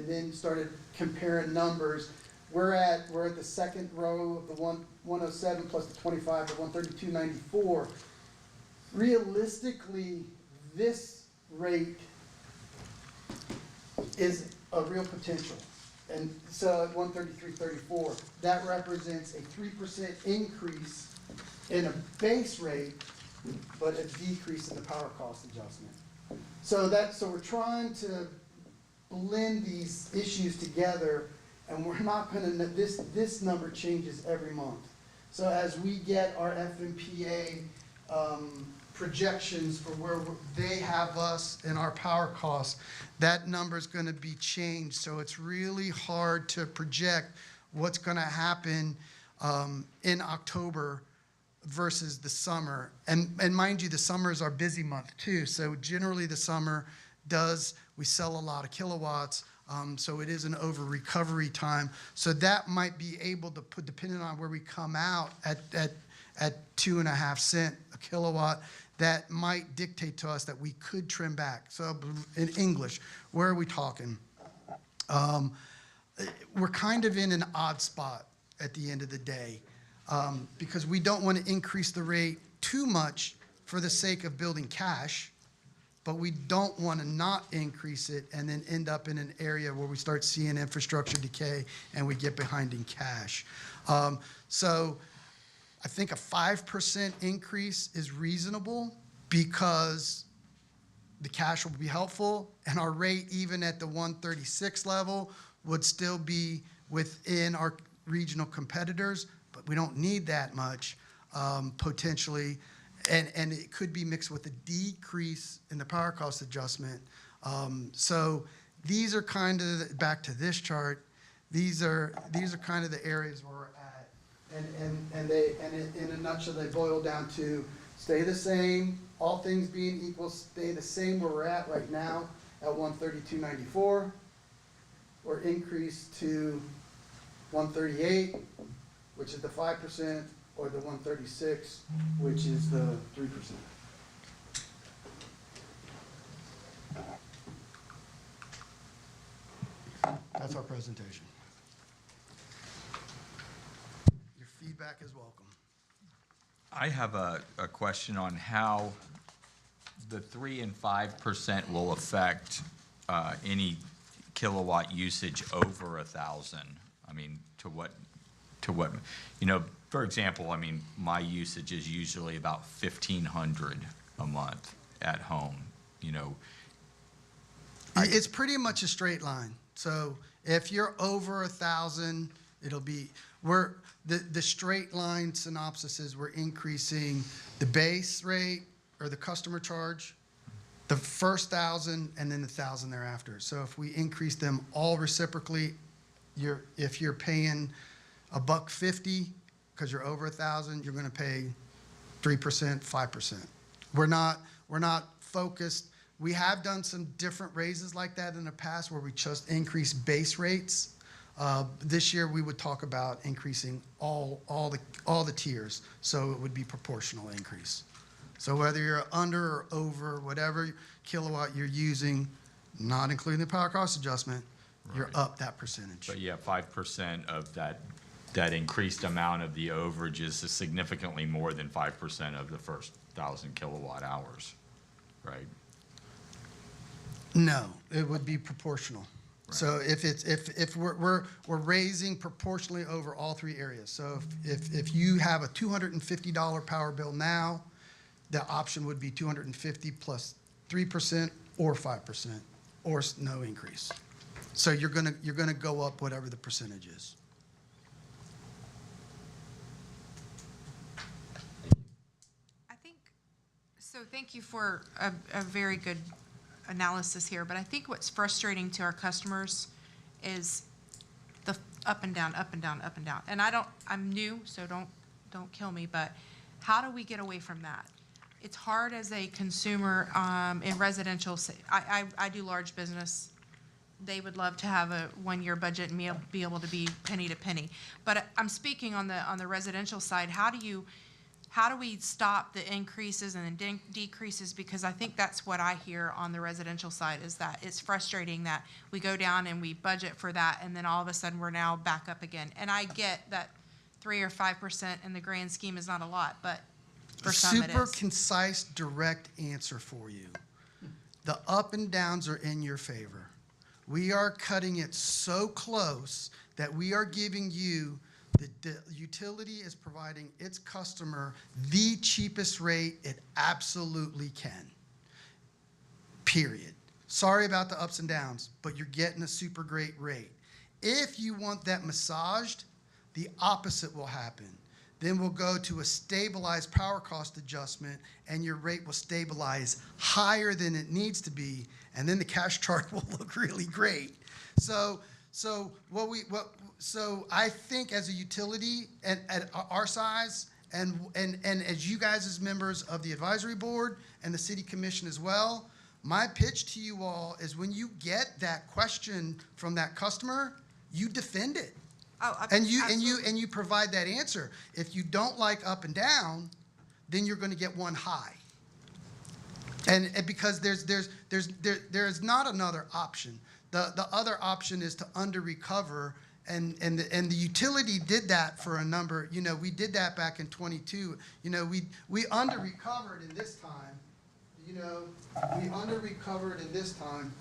then started comparing numbers, we're at the second row of the 107 plus the 25, the 132.94. Realistically, this rate is a real potential. And so at 133.34, that represents a 3% increase in a base rate, but a decrease in the power cost adjustment. So we're trying to blend these issues together, and we're not going to, this number changes every month. So as we get our FMPA projections for where they have us and our power costs, that number is going to be changed. So it's really hard to project what's going to happen in October versus the summer. And mind you, the summer is our busy month too. So generally the summer we sell a lot of kilowatts, so it is an over recovery time. So that might be able to put, depending on where we come out at 2.5 cents a kilowatt, that might dictate to us that we could trim back. So in English, where are we talking? We're kind of in an odd spot at the end of the day, because we don't want to increase the rate too much for the sake of building cash, but we don't want to not increase it and then end up in an area where we start seeing infrastructure decay and we get behind in cash. So I think a 5% increase is reasonable, because the cash will be helpful, and our rate, even at the 136 level, would still be within our regional competitors, but we don't need that much, potentially. And it could be mixed with a decrease in the power cost adjustment. So these are kind of, back to this chart, these are kind of the areas where we're at. And in a nutshell, they boil down to stay the same, all things being equal, stay the same where we're at right now at 132.94, or increase to 138, which is the 5%, or the 136, which is the 3%. That's our presentation. Your feedback is welcome. I have a question on how the 3 and 5% will affect any kilowatt usage over 1,000. I mean, to what, for example, I mean, my usage is usually about 1,500 a month. at home, you know. It's pretty much a straight line. So if you're over 1,000, it'll be, the straight line synopsis is we're increasing the base rate or the customer charge, the first 1,000 and then the 1,000 thereafter. So if we increase them all reciprocally, if you're paying $1.50 because you're over 1,000, you're going to pay 3%, 5%. We're not focused. We have done some different raises like that in the past where we just increase base rates. This year we would talk about increasing all the tiers, so it would be proportional increase. So whether you're under or over whatever kilowatt you're using, not including the power cost adjustment, you're Right. up that percentage. But yeah, 5% of that increased amount of the overage is significantly more than 5% of the first 1,000 kilowatt hours, right? No, it would be proportional. So if we're raising proportionally over all three areas. So if you have a $250 power bill now, the option would be 250 plus 3% or 5% or no increase. So you're gonna go up whatever the percentage is. I think, so thank you for a very good analysis here, but I think what's frustrating to our customers is the up and down, up and down, up and down. And I'm new, so don't kill me, but how do we get away from that? It's hard as a consumer in residential. I do large business. They would love to have a one-year budget and be able to be penny to penny. But I'm speaking on the residential side. How do we stop the increases and the decreases? Because I think that's what I hear on the residential side, is that it's frustrating that we go down and we budget for that, and then all of a sudden we're now back up again. And I get that 3 or 5% in the grand scheme is not a lot, but for some it Super is. concise, direct answer for you. The up and downs are in your favor. We are cutting it so close that we are giving you, the utility is providing its customer the cheapest rate it absolutely can. Period. Sorry about the ups and downs, but you're getting a super great rate. If you want that massaged, the opposite will happen. Then we'll go to a stabilized power cost adjustment, and your rate will stabilize higher than it needs to be, and then the cash chart will look really great. So I think as a utility at our size, and as you guys as members of the advisory board and the city commission as well, my pitch to you all is when you get that question from that customer, you defend it. Oh, And absolutely. you provide that answer. If you don't like up and down, then you're going to get one high. And because there's not another option. The other option is to under recover, and the utility did that for a number. You know, we did that back in 22. You know, we under recovered in this time. You know, we under recovered in this time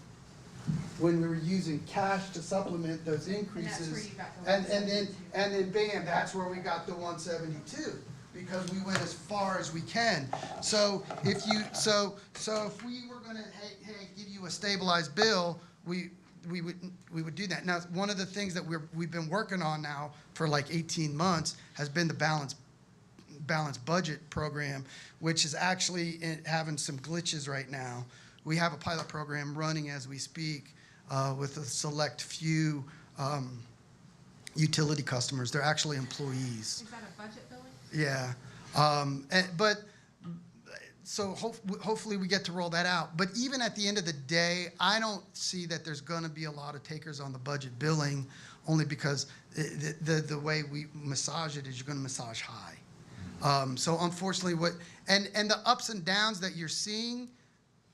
when we were using cash to supplement those increases. where you got the And then bam, that's where we got the 172, because we went as far as we can. So if we were gonna, hey, give you a stabilized bill, we would do that. Now, one of the things that we've been working on now for like 18 months has been the balanced budget program, which is actually having some glitches right now. We have a pilot program running as we speak with a select few utility customers. They're actually employees. Is that a budget billing? Yeah. So hopefully we get to roll that out. But even at the end of the day, I don't see that there's going to be a lot of takers on the budget billing, only because the way we massage it is you're going to massage high. So unfortunately, and the ups and downs that you're seeing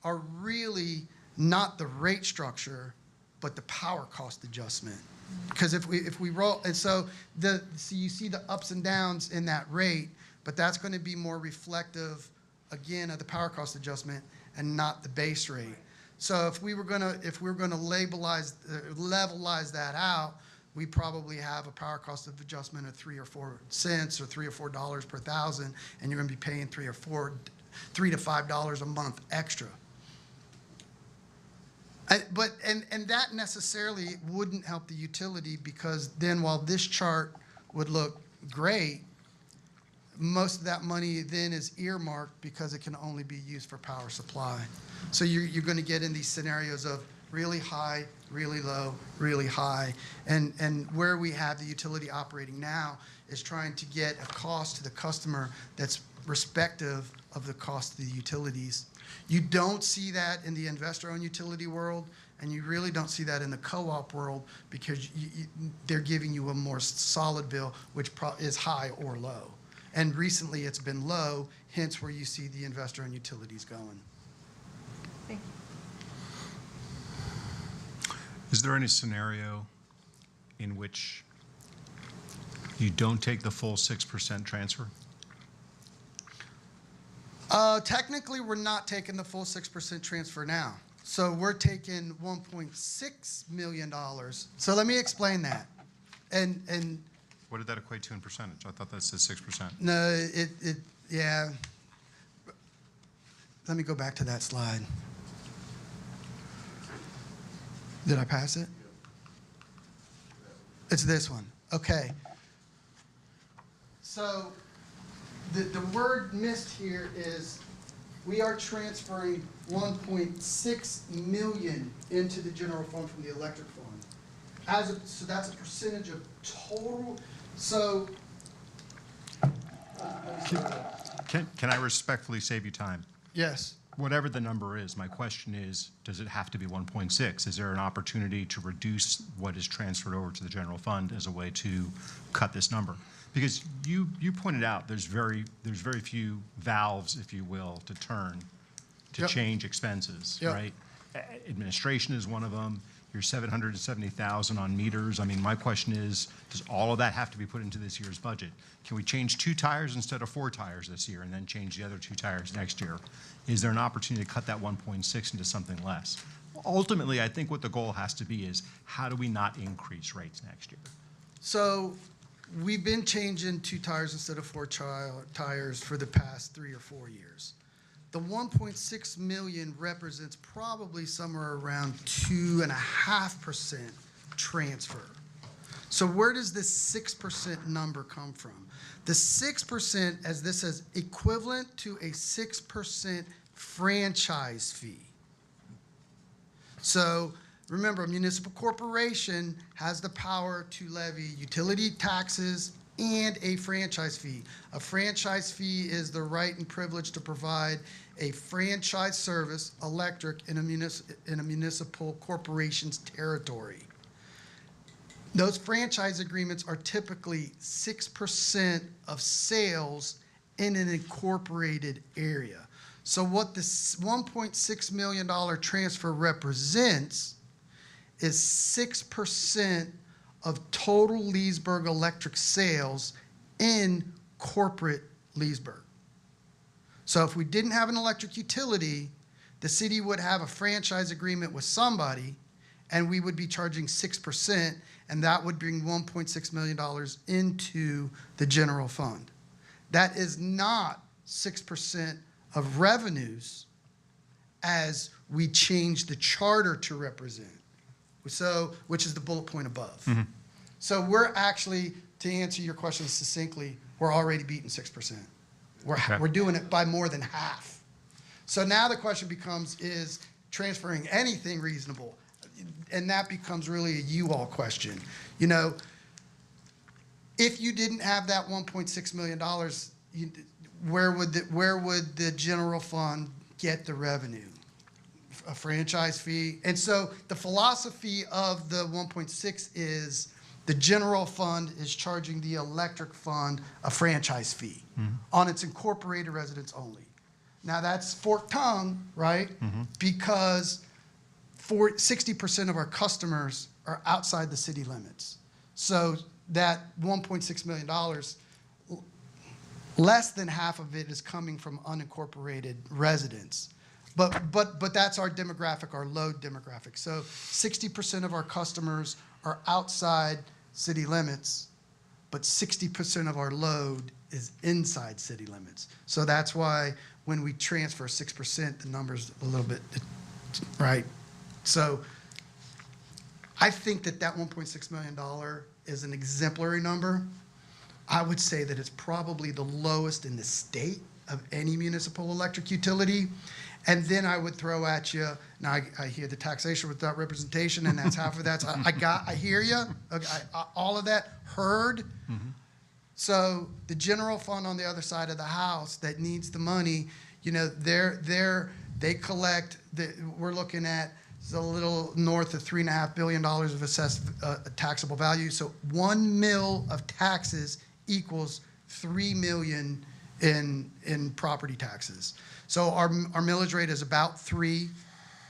are really not the rate structure, but the power cost adjustment. Because if we roll, and so you see the ups and downs in that rate, but that's going to be more reflective, again, of the power cost adjustment and not the base rate. So if we were going to levelize that out, we probably have a power cost of adjustment of 3 or 4 cents or $3 or $4 per thousand, and you're going to be paying 3 or 4 $3 to $5 a month extra. And that necessarily wouldn't help the utility, because then while this chart would look great, most of that money then is earmarked because it can only be used for power supply. So you're going to get in these scenarios of really high, really low, really high. And where we have the utility operating now is trying to get a cost to the customer that's respective of the cost of the utilities. You don't see that in the investor-owned utility world, and you really don't see that in the co-op world, because they're giving you a more solid bill, which is high or low. And recently it's been low, hence where you see the investor-owned utilities going. Thank you. Is there any scenario in which you don't take the full 6% transfer? Technically, we're not taking the full 6% transfer now. So we're taking $1.6 million. So let me explain that. And What did that equate to in percentage? I thought that said 6%. no, yeah. Let me go back to that slide. Did I pass it? It's this one. Okay. So the word missed here is we are transferring 1.6 million into the general fund from the electric fund. So that's a percentage of total. So Can I respectfully save you time? yes. Whatever the number is, my question is, does it have to be 1.6? Is there an opportunity to reduce what is transferred over to the general fund as a way to cut this number? Because you pointed out there's very few valves, if you will, to turn to Yep. change expenses, Yep. right? Administration is one of them. You're 770,000 on meters. I mean, my question is, does all of that have to be put into this year's budget? Can we change 2 tires instead of 4 tires this year and then change the other 2 tires next year? Is there an opportunity to cut that 1.6 into something less? Ultimately, I think what the goal has to be is, how do we not increase rates next year? So we've been changing 2 tires instead of 4 tires for the past 3 or 4 years. The 1.6 million represents probably somewhere around 2.5% transfer. So where does this 6% number come from? The 6%, as this says, equivalent to a 6% franchise fee. So remember, a municipal corporation has the power to levy utility taxes and a franchise fee. A franchise fee is the right and privilege to provide a franchise service, electric, in a municipal corporation's territory. Those franchise agreements are typically 6% of sales in an incorporated area. So what this $1.6 million transfer represents is 6% of total Leesburg electric sales in corporate Leesburg. So if we didn't have an electric utility, the city would have a franchise agreement with somebody, and we would be charging 6%, and that would bring $1.6 million into the general fund. That is not 6% of revenues as we change the charter to represent. So, which is the bullet point above. Mm-hmm. So we're actually, to answer your question succinctly, we're already beating 6%. Okay. We're doing it by more than half. So now the question becomes, is transferring anything reasonable? And that becomes really a you all question. You know, if you didn't have that $1.6 million, where would the general fund get the revenue? A franchise fee. And so the philosophy of the 1.6 is the general fund is charging the electric fund a franchise fee on its incorporated residents only. Now that's forked tongue, right? Because 60% of our customers are outside the city limits. So that $1.6 million, less than half of it is coming from unincorporated residents. But that's our demographic, our load demographic. So 60% of our customers are outside city limits, but 60% of our load is inside city limits. So that's why when we transfer 6%, the number's a little bit, right? So I think that $1.6 million is an exemplary number. I would say that it's probably the lowest in the state of any municipal electric utility. And then I would throw at you, now I hear the taxation without representation, and that's half of that. So I hear you. Okay, all of that heard. So the general fund on the other side of the house that needs the money, you know, they collect, we're looking at a little north of $3.5 billion of assessed taxable value. So 1 mil of taxes equals 3 million in property taxes. So our millage rate is about 3.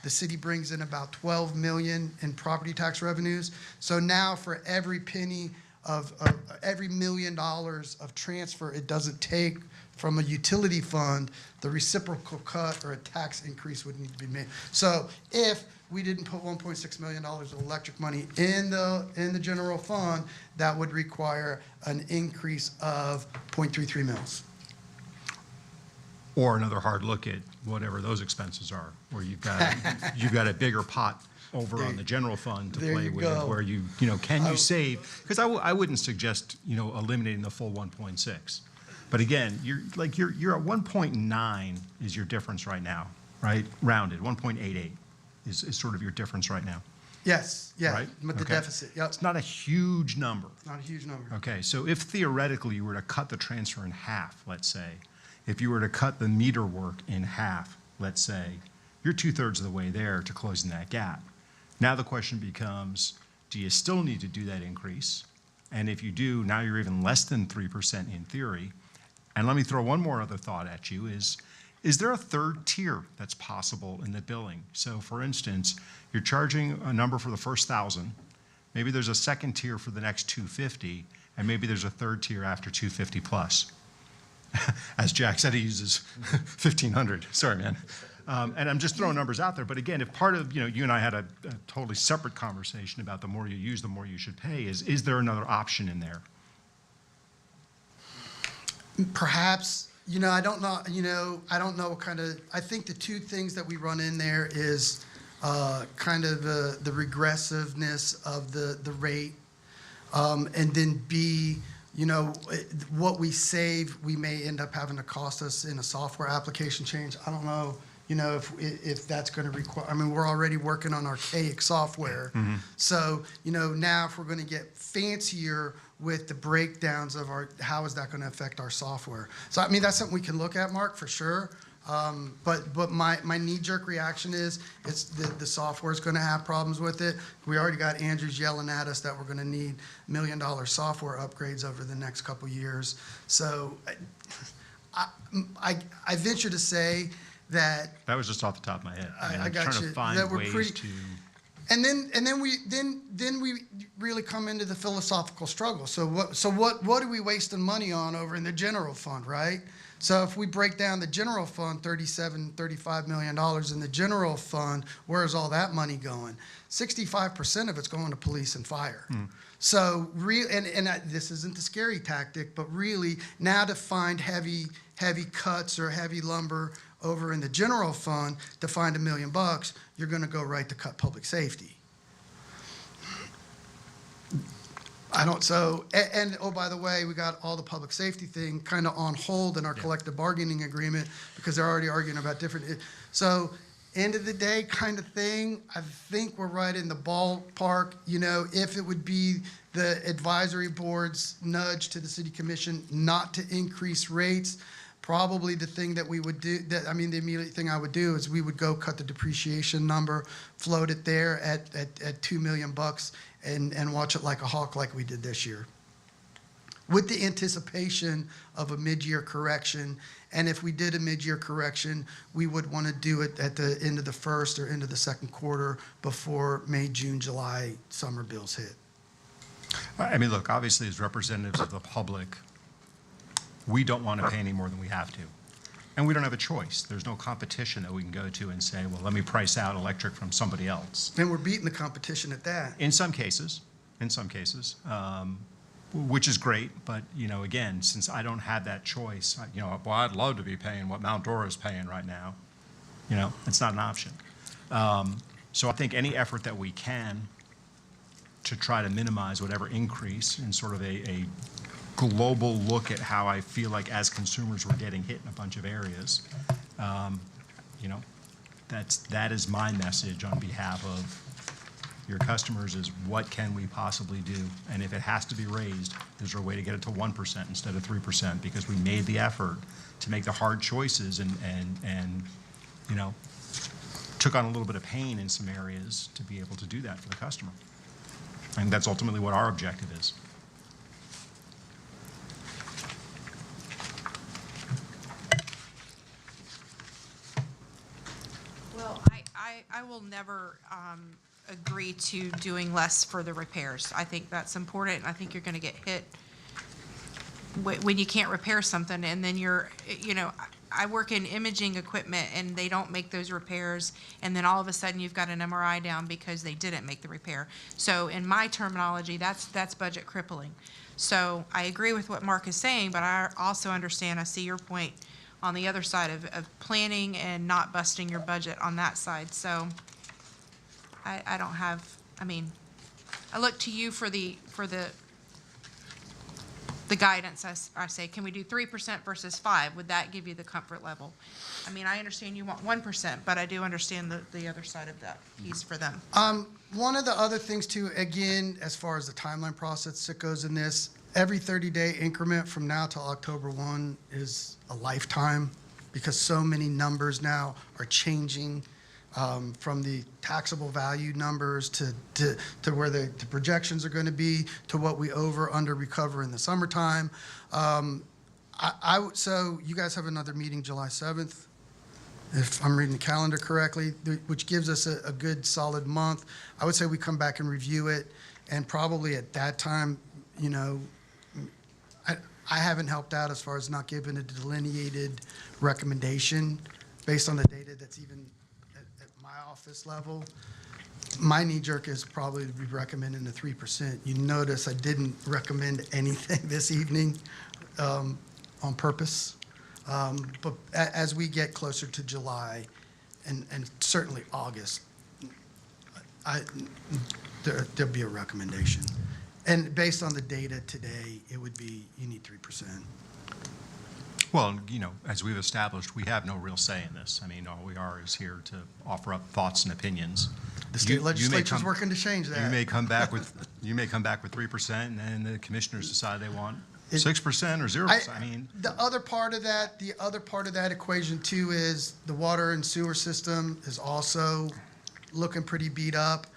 The city brings in about 12 million in property tax revenues. So now for every penny of every $1 million of transfer it doesn't take from a utility fund, the reciprocal cut or a tax increase would need to be made. So if we didn't put $1.6 million of electric money in the general fund, that would require an increase of 0.33 mils. Or another hard look at whatever those expenses are, where you've got a bigger pot over on the general fund to There play you with, go. where you can you save? Because I wouldn't suggest eliminating the full 1.6, but again, you're at 1.9 is your difference right now, right? Rounded 1.88 is sort of your difference right now. Yes, yeah, Right? with the Okay. deficit, yep. It's not a huge number. Not a huge number. Okay, so if theoretically you were to cut the transfer in half, let's say, if you were to cut the meter work in half, let's say, you're 2/3 of the way there to closing that gap. Now the question becomes, do you still need to do that increase? And if you do, now you're even less than 3% in theory. And let me throw one more other thought at you is there a third tier that's possible in the billing? So for instance, you're charging a number for the first 1,000, maybe there's a second tier for the next 250, and maybe there's a third tier after 250 plus. As Jack said, he uses 1,500. Sorry, man. And I'm just throwing numbers out there. But again, if part of, you and I had a totally separate conversation about the more you use, the more you should pay, is there another option in there? Perhaps, I don't know, what kind of, I think the two things that we run in there is kind of the regressiveness of the rate, and then B, what we save, we may end up having to cost us in a software application change. I don't know, if that's going to require, we're already working on archaic software. So, now if we're going to get fancier with the breakdowns of how is that going to affect our software? So, that's something we can look at, Mark, for sure. But my knee-jerk reaction is the software is going to have problems with it. We already got Andrews yelling at us that we're going to need $1 million software upgrades over the next couple years. So I venture to say that That was just off the top of my head. I I'm got trying you. to find That we're ways pretty- to. And then we really come into the philosophical struggle. So what are we wasting money on over in the general fund, right? So if we break down the general fund, $35 million in the general fund, where's all that money going? 65% of it's going to police and fire. So this isn't the scary tactic, but really now to find heavy cuts or heavy lumber over in the general fund to find $1 million, you're going to go right to cut public safety. Oh, by the way, we got all the public safety thing kind of on hold in our collective bargaining agreement because they're already arguing about different. So, end of the day kind of thing, I think we're right in the ballpark. If it would be the advisory board's nudge to the city commission not to increase rates, probably the thing that we would do, the immediate thing I would do is we would go cut the depreciation number, float it there at $2 million and watch it like a hawk like we did this year. With the anticipation of a mid-year correction, and if we did a mid-year correction, we would want to do it at the end of the first or end of the second quarter before May, June, July summer bills hit. Look, obviously as representatives of the public, we don't want to pay any more than we have to. And we don't have a choice. There's no competition that we can go to and say, well, let me price out electric from somebody else. And we're beating the competition at that. In some cases. which is great, but, again, since I don't have that choice, well, I'd love to be paying what Mount Dora is paying right now. It's not an option. So I think any effort that we can to try to minimize whatever increase in sort of a global look at how I feel like as consumers we're getting hit in a bunch of areas, that is my message on behalf of your customers is what can we possibly do? And if it has to be raised, is there a way to get it to 1% instead of 3%? Because we made the effort to make the hard choices and took on a little bit of pain in some areas to be able to do that for the customer. And that's ultimately what our objective is. Well, I will never agree to doing less for the repairs. I think that's important, and I think you're going to get hit when you can't repair something, and then I work in imaging equipment, and they don't make those repairs, and then all of a sudden you've got an MRI down because they didn't make the repair. So in my terminology, that's budget crippling. So I agree with what Mark is saying, but I also understand, I see your point on the other side of planning and not busting your budget on that side. So I don't have, I look to you for the guidance. I say, can we do 3% versus 5%? Would that give you the comfort level? I understand you want 1%, but I do understand the other side of that piece for them. One of the other things too, again, as far as the timeline process that goes in this, every 30-day increment from now till October 1 is a lifetime because so many numbers now are changing from the taxable value numbers to where the projections are going to be to what we under recover in the summertime. So you guys have another meeting July 7th, if I'm reading the calendar correctly, which gives us a good solid month. I would say we come back and review it, and probably at that time, I haven't helped out as far as not giving a delineated recommendation based on the data that's even at my office level. My knee jerk is probably to be recommending the 3%. You notice I didn't recommend anything this evening on purpose. But as we get closer to July and certainly August, there'll be a recommendation. And based on the data today, it would be you need 3%. Well, as we've established, we have no real say in this. All we are is here to offer up thoughts and opinions. The state legislature's working to change that. You may come back with 3%, and then the commissioners decide they want 6% or 0%. The other part of that equation too is the water and sewer system is also looking pretty beat up.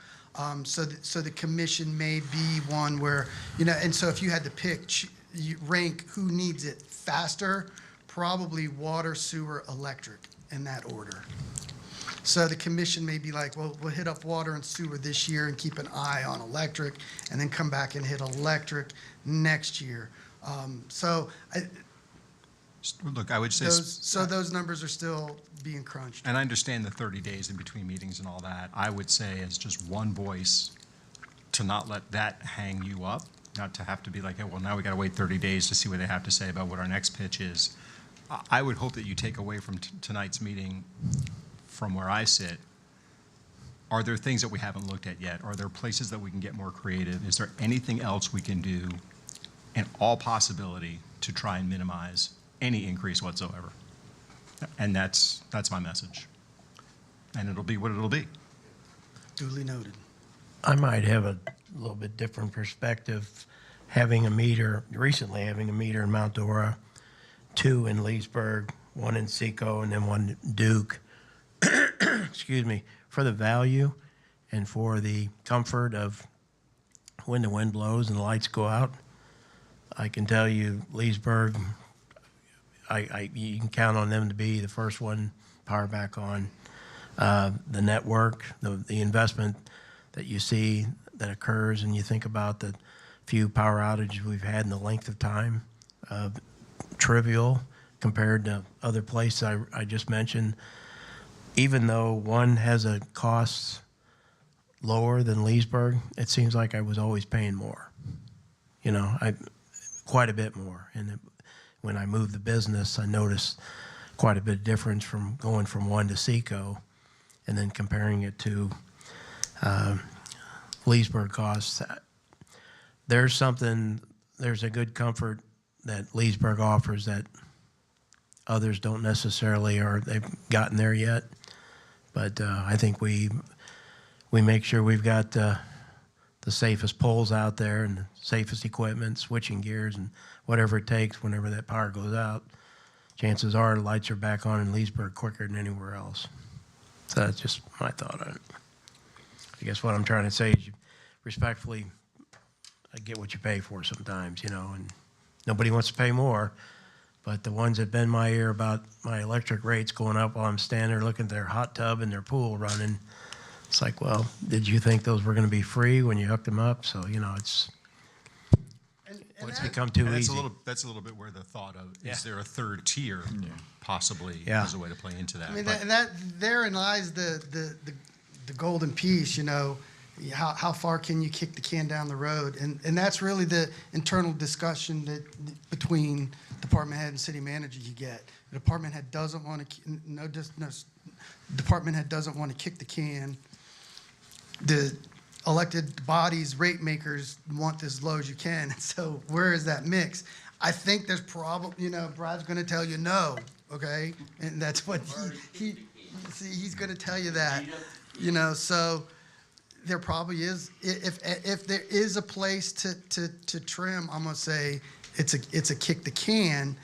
So the commission may be one where, and so if you had to rank who needs it faster, probably water, sewer, electric in that order. So the commission may be like, well, we'll hit up water and sewer this year and keep an eye on electric, and then come back and hit electric next year. Look, I would say... those numbers are still being crunched. And I understand the 30 days in between meetings and all that. I would say as just one voice to not let that hang you up, not to have to be like, hey, well, now we got to wait 30 days to see what they have to say about what our next pitch is. I would hope that you take away from tonight's meeting, from where I sit, are there things that we haven't looked at yet? Are there places that we can get more creative? Is there anything else we can do in all possibility to try and minimize any increase whatsoever? And that's my message. And it'll be what it'll be. Duly noted. I might have a little bit different perspective recently having a meter in Mount Dora, 2 in Leesburg, 1 in Seco, and then 1 in Duke. Excuse me, for the value and for the comfort of when the wind blows and the lights go out. I can tell you, Leesburg, you can count on them to be the first one, power back on. The network, the investment that you see that occurs, and you think about the few power outages we've had in the length of time, trivial compared to other places I just mentioned. Even though one has a cost lower than Leesburg, it seems like I was always paying more. quite a bit more. And when I moved the business, I noticed quite a bit of difference from going from one to Seco and then comparing it to Leesburg costs. There's a good comfort that Leesburg offers that others don't necessarily, or they've gotten there yet. But I think we make sure we've got the safest poles out there and the safest equipment, switching gears and whatever it takes whenever that power goes out. Chances are the lights are back on in Leesburg quicker than anywhere else. So that's just my thought on it. I guess what I'm trying to say is, respectfully, I get what you pay for sometimes, and nobody wants to pay more. But the ones that bend my ear about my electric rates going up while I'm standing there looking at their hot tub and their pool running, it's like, well, did you think those were going to be free when you hooked them up? So, it's become too And easy. that's a little bit where the thought of, Yeah. is there a third tier possibly Yeah. as a way to play into that? I mean, But- therein lies the golden piece, how far can you kick the can down the road? And that's really the internal discussion that between department head and city manager you get. The department head doesn't want to, department head doesn't want to kick the can. The elected bodies, rate makers want this as low as you can. So where is that mix? I think there's probably, Brad's going to tell you no, okay? And that's what he's going to tell you that, so there probably is, if there is a place to trim, I'm going to say it's a kick the can.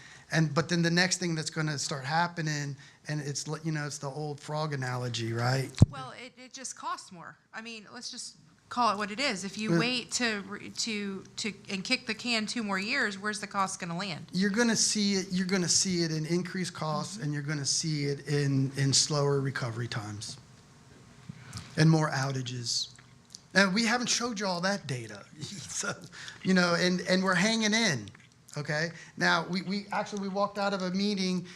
But then the next thing that's going to start happening, and it's the old frog analogy, right? Well, it just costs more. I mean, let's just call it what it is. If you wait to and kick the can 2 more years, where's the cost going to land? You're going to see it. You're going to see it in increased costs, and you're going to see it in slower recovery times and more outages. And we haven't showed you all that data, so and we're hanging in. Okay. Now we walked out of a meeting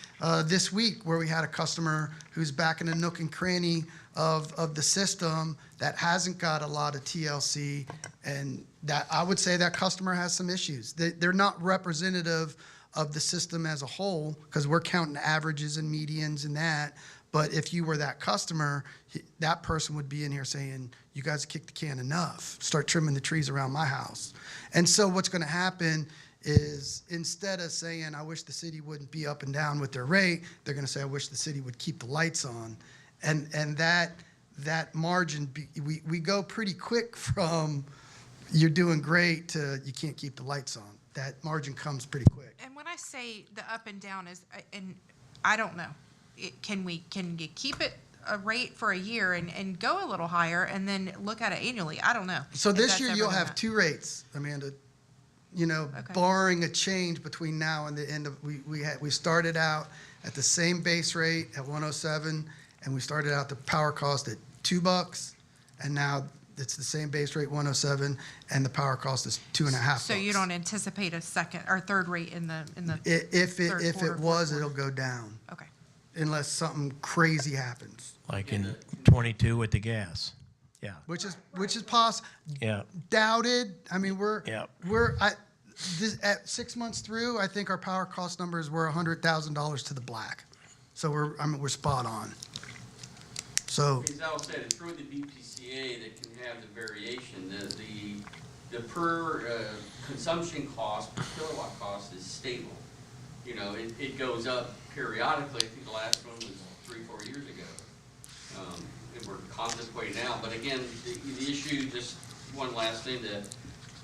this week where we had a customer who's back in a nook and cranny of the system that hasn't got a lot of TLC, and that I would say that customer has some issues. They're not representative of the system as a whole because we're counting averages and medians and that. But if you were that customer, that person would be in here saying, "You guys kicked the can enough. Start trimming the trees around my house." And so what's going to happen is instead of saying, "I wish the city wouldn't be up and down with their rate," they're going to say, "I wish the city would keep the lights on." And that margin, we go pretty quick from "you're doing great" to "you can't keep the lights on." That margin comes pretty quick. And when I say the up and down is, and I don't know, can you keep it a rate for a year and go a little higher and then look at it annually? I don't know. So if this that's year ever you'll gonna have happen. 2 rates, Amanda. Okay. Barring a change between now and the end of, we started out at the same base rate at 107, and we started out the power cost at $2, and now it's the same base rate 107, and the power cost is $2.50. So you don't anticipate a second or third rate in the If third it quarter, was, fourth it'll go down okay. unless something crazy happens, Like in 22 with the gas. Yeah. which is possible. Yeah. Doubted. I mean, Yeah. At 6 months through, I think our power cost numbers were $100,000 to the black. So we're spot on. So As Al said, it's really the BPCA that can have the variation. The per consumption cost, per kilowatt cost is stable. It goes up periodically. I think the last one was 3-4 years ago. And we're contemplating now. But again, the issue, just one last thing,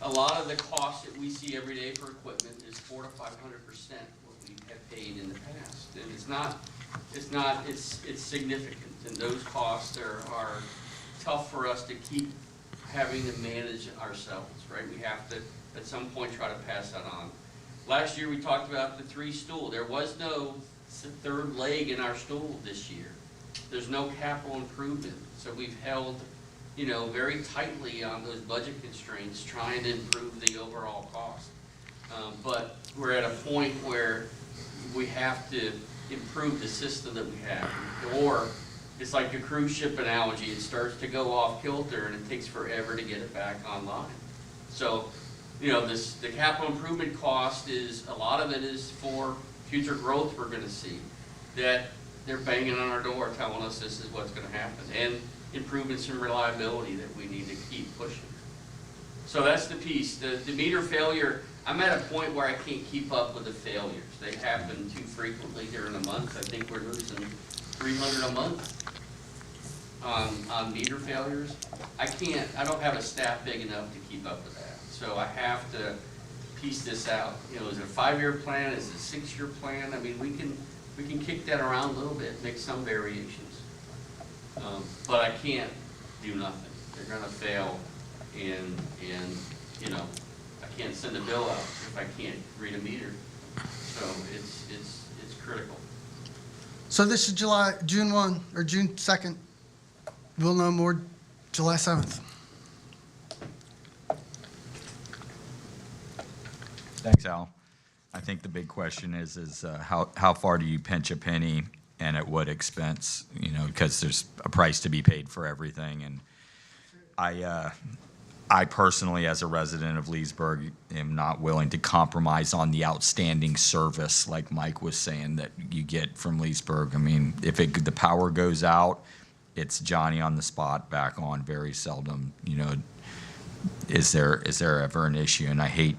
a lot of the costs that we see every day for equipment is 400% to 500% what we have paid in the past. And it's significant. And those costs are tough for us to keep having to manage ourselves, right? We have to, at some point, try to pass that on. Last year, we talked about the 3 stool. There was no third leg in our stool this year. There's no capital improvement. So we've held, very tightly on those budget constraints, trying to improve the overall cost. But we're at a point where we have to improve the system that we have. Or it's like a cruise ship analogy. It starts to go off kilter and it takes forever to get it back online. So you know, the capital improvement cost is, a lot of it is for future growth we're gonna see. That they're banging on our door telling us this is what's gonna happen. And improvements in reliability that we need to keep pushing. So that's the piece. The meter failure, I'm at a point where I can't keep up with the failures. They happen too frequently during a month. I think we're losing 300 a month on meter failures. I don't have a staff big enough to keep up with that. So I have to piece this out. You know, is it a 5-year plan? Is it a 6-year plan? I mean, we can kick that around a little bit, make some variations. But I can't do nothing. They're gonna fail, and you know, I can't send a bill out if I can't read a meter. So it's critical. So this is June 1 or June 2nd. We'll know more July 7th. Thanks, Al. I think the big question is how far do you pinch a penny and at what expense? You know, because there's a price to be paid for everything. And I personally, as a resident of Leesburg, am not willing to compromise on the outstanding service, like Mike was saying, that you get from Leesburg. I mean, if the power goes out, it's Johnny on the spot, back on very seldom. You know, is there ever an issue? And I hate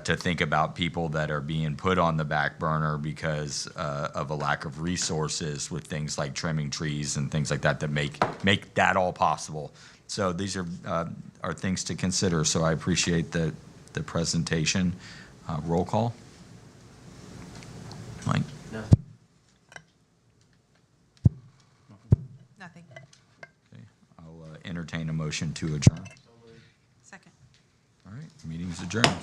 to think about people that are being put on the back burner because of a lack of resources with things like trimming trees and things like that that make that all possible. So these are things to consider. So I appreciate the presentation. Roll call. Mike? Nothing. Okay. I'll entertain a motion to adjourn. Second. All right, meeting's adjourned.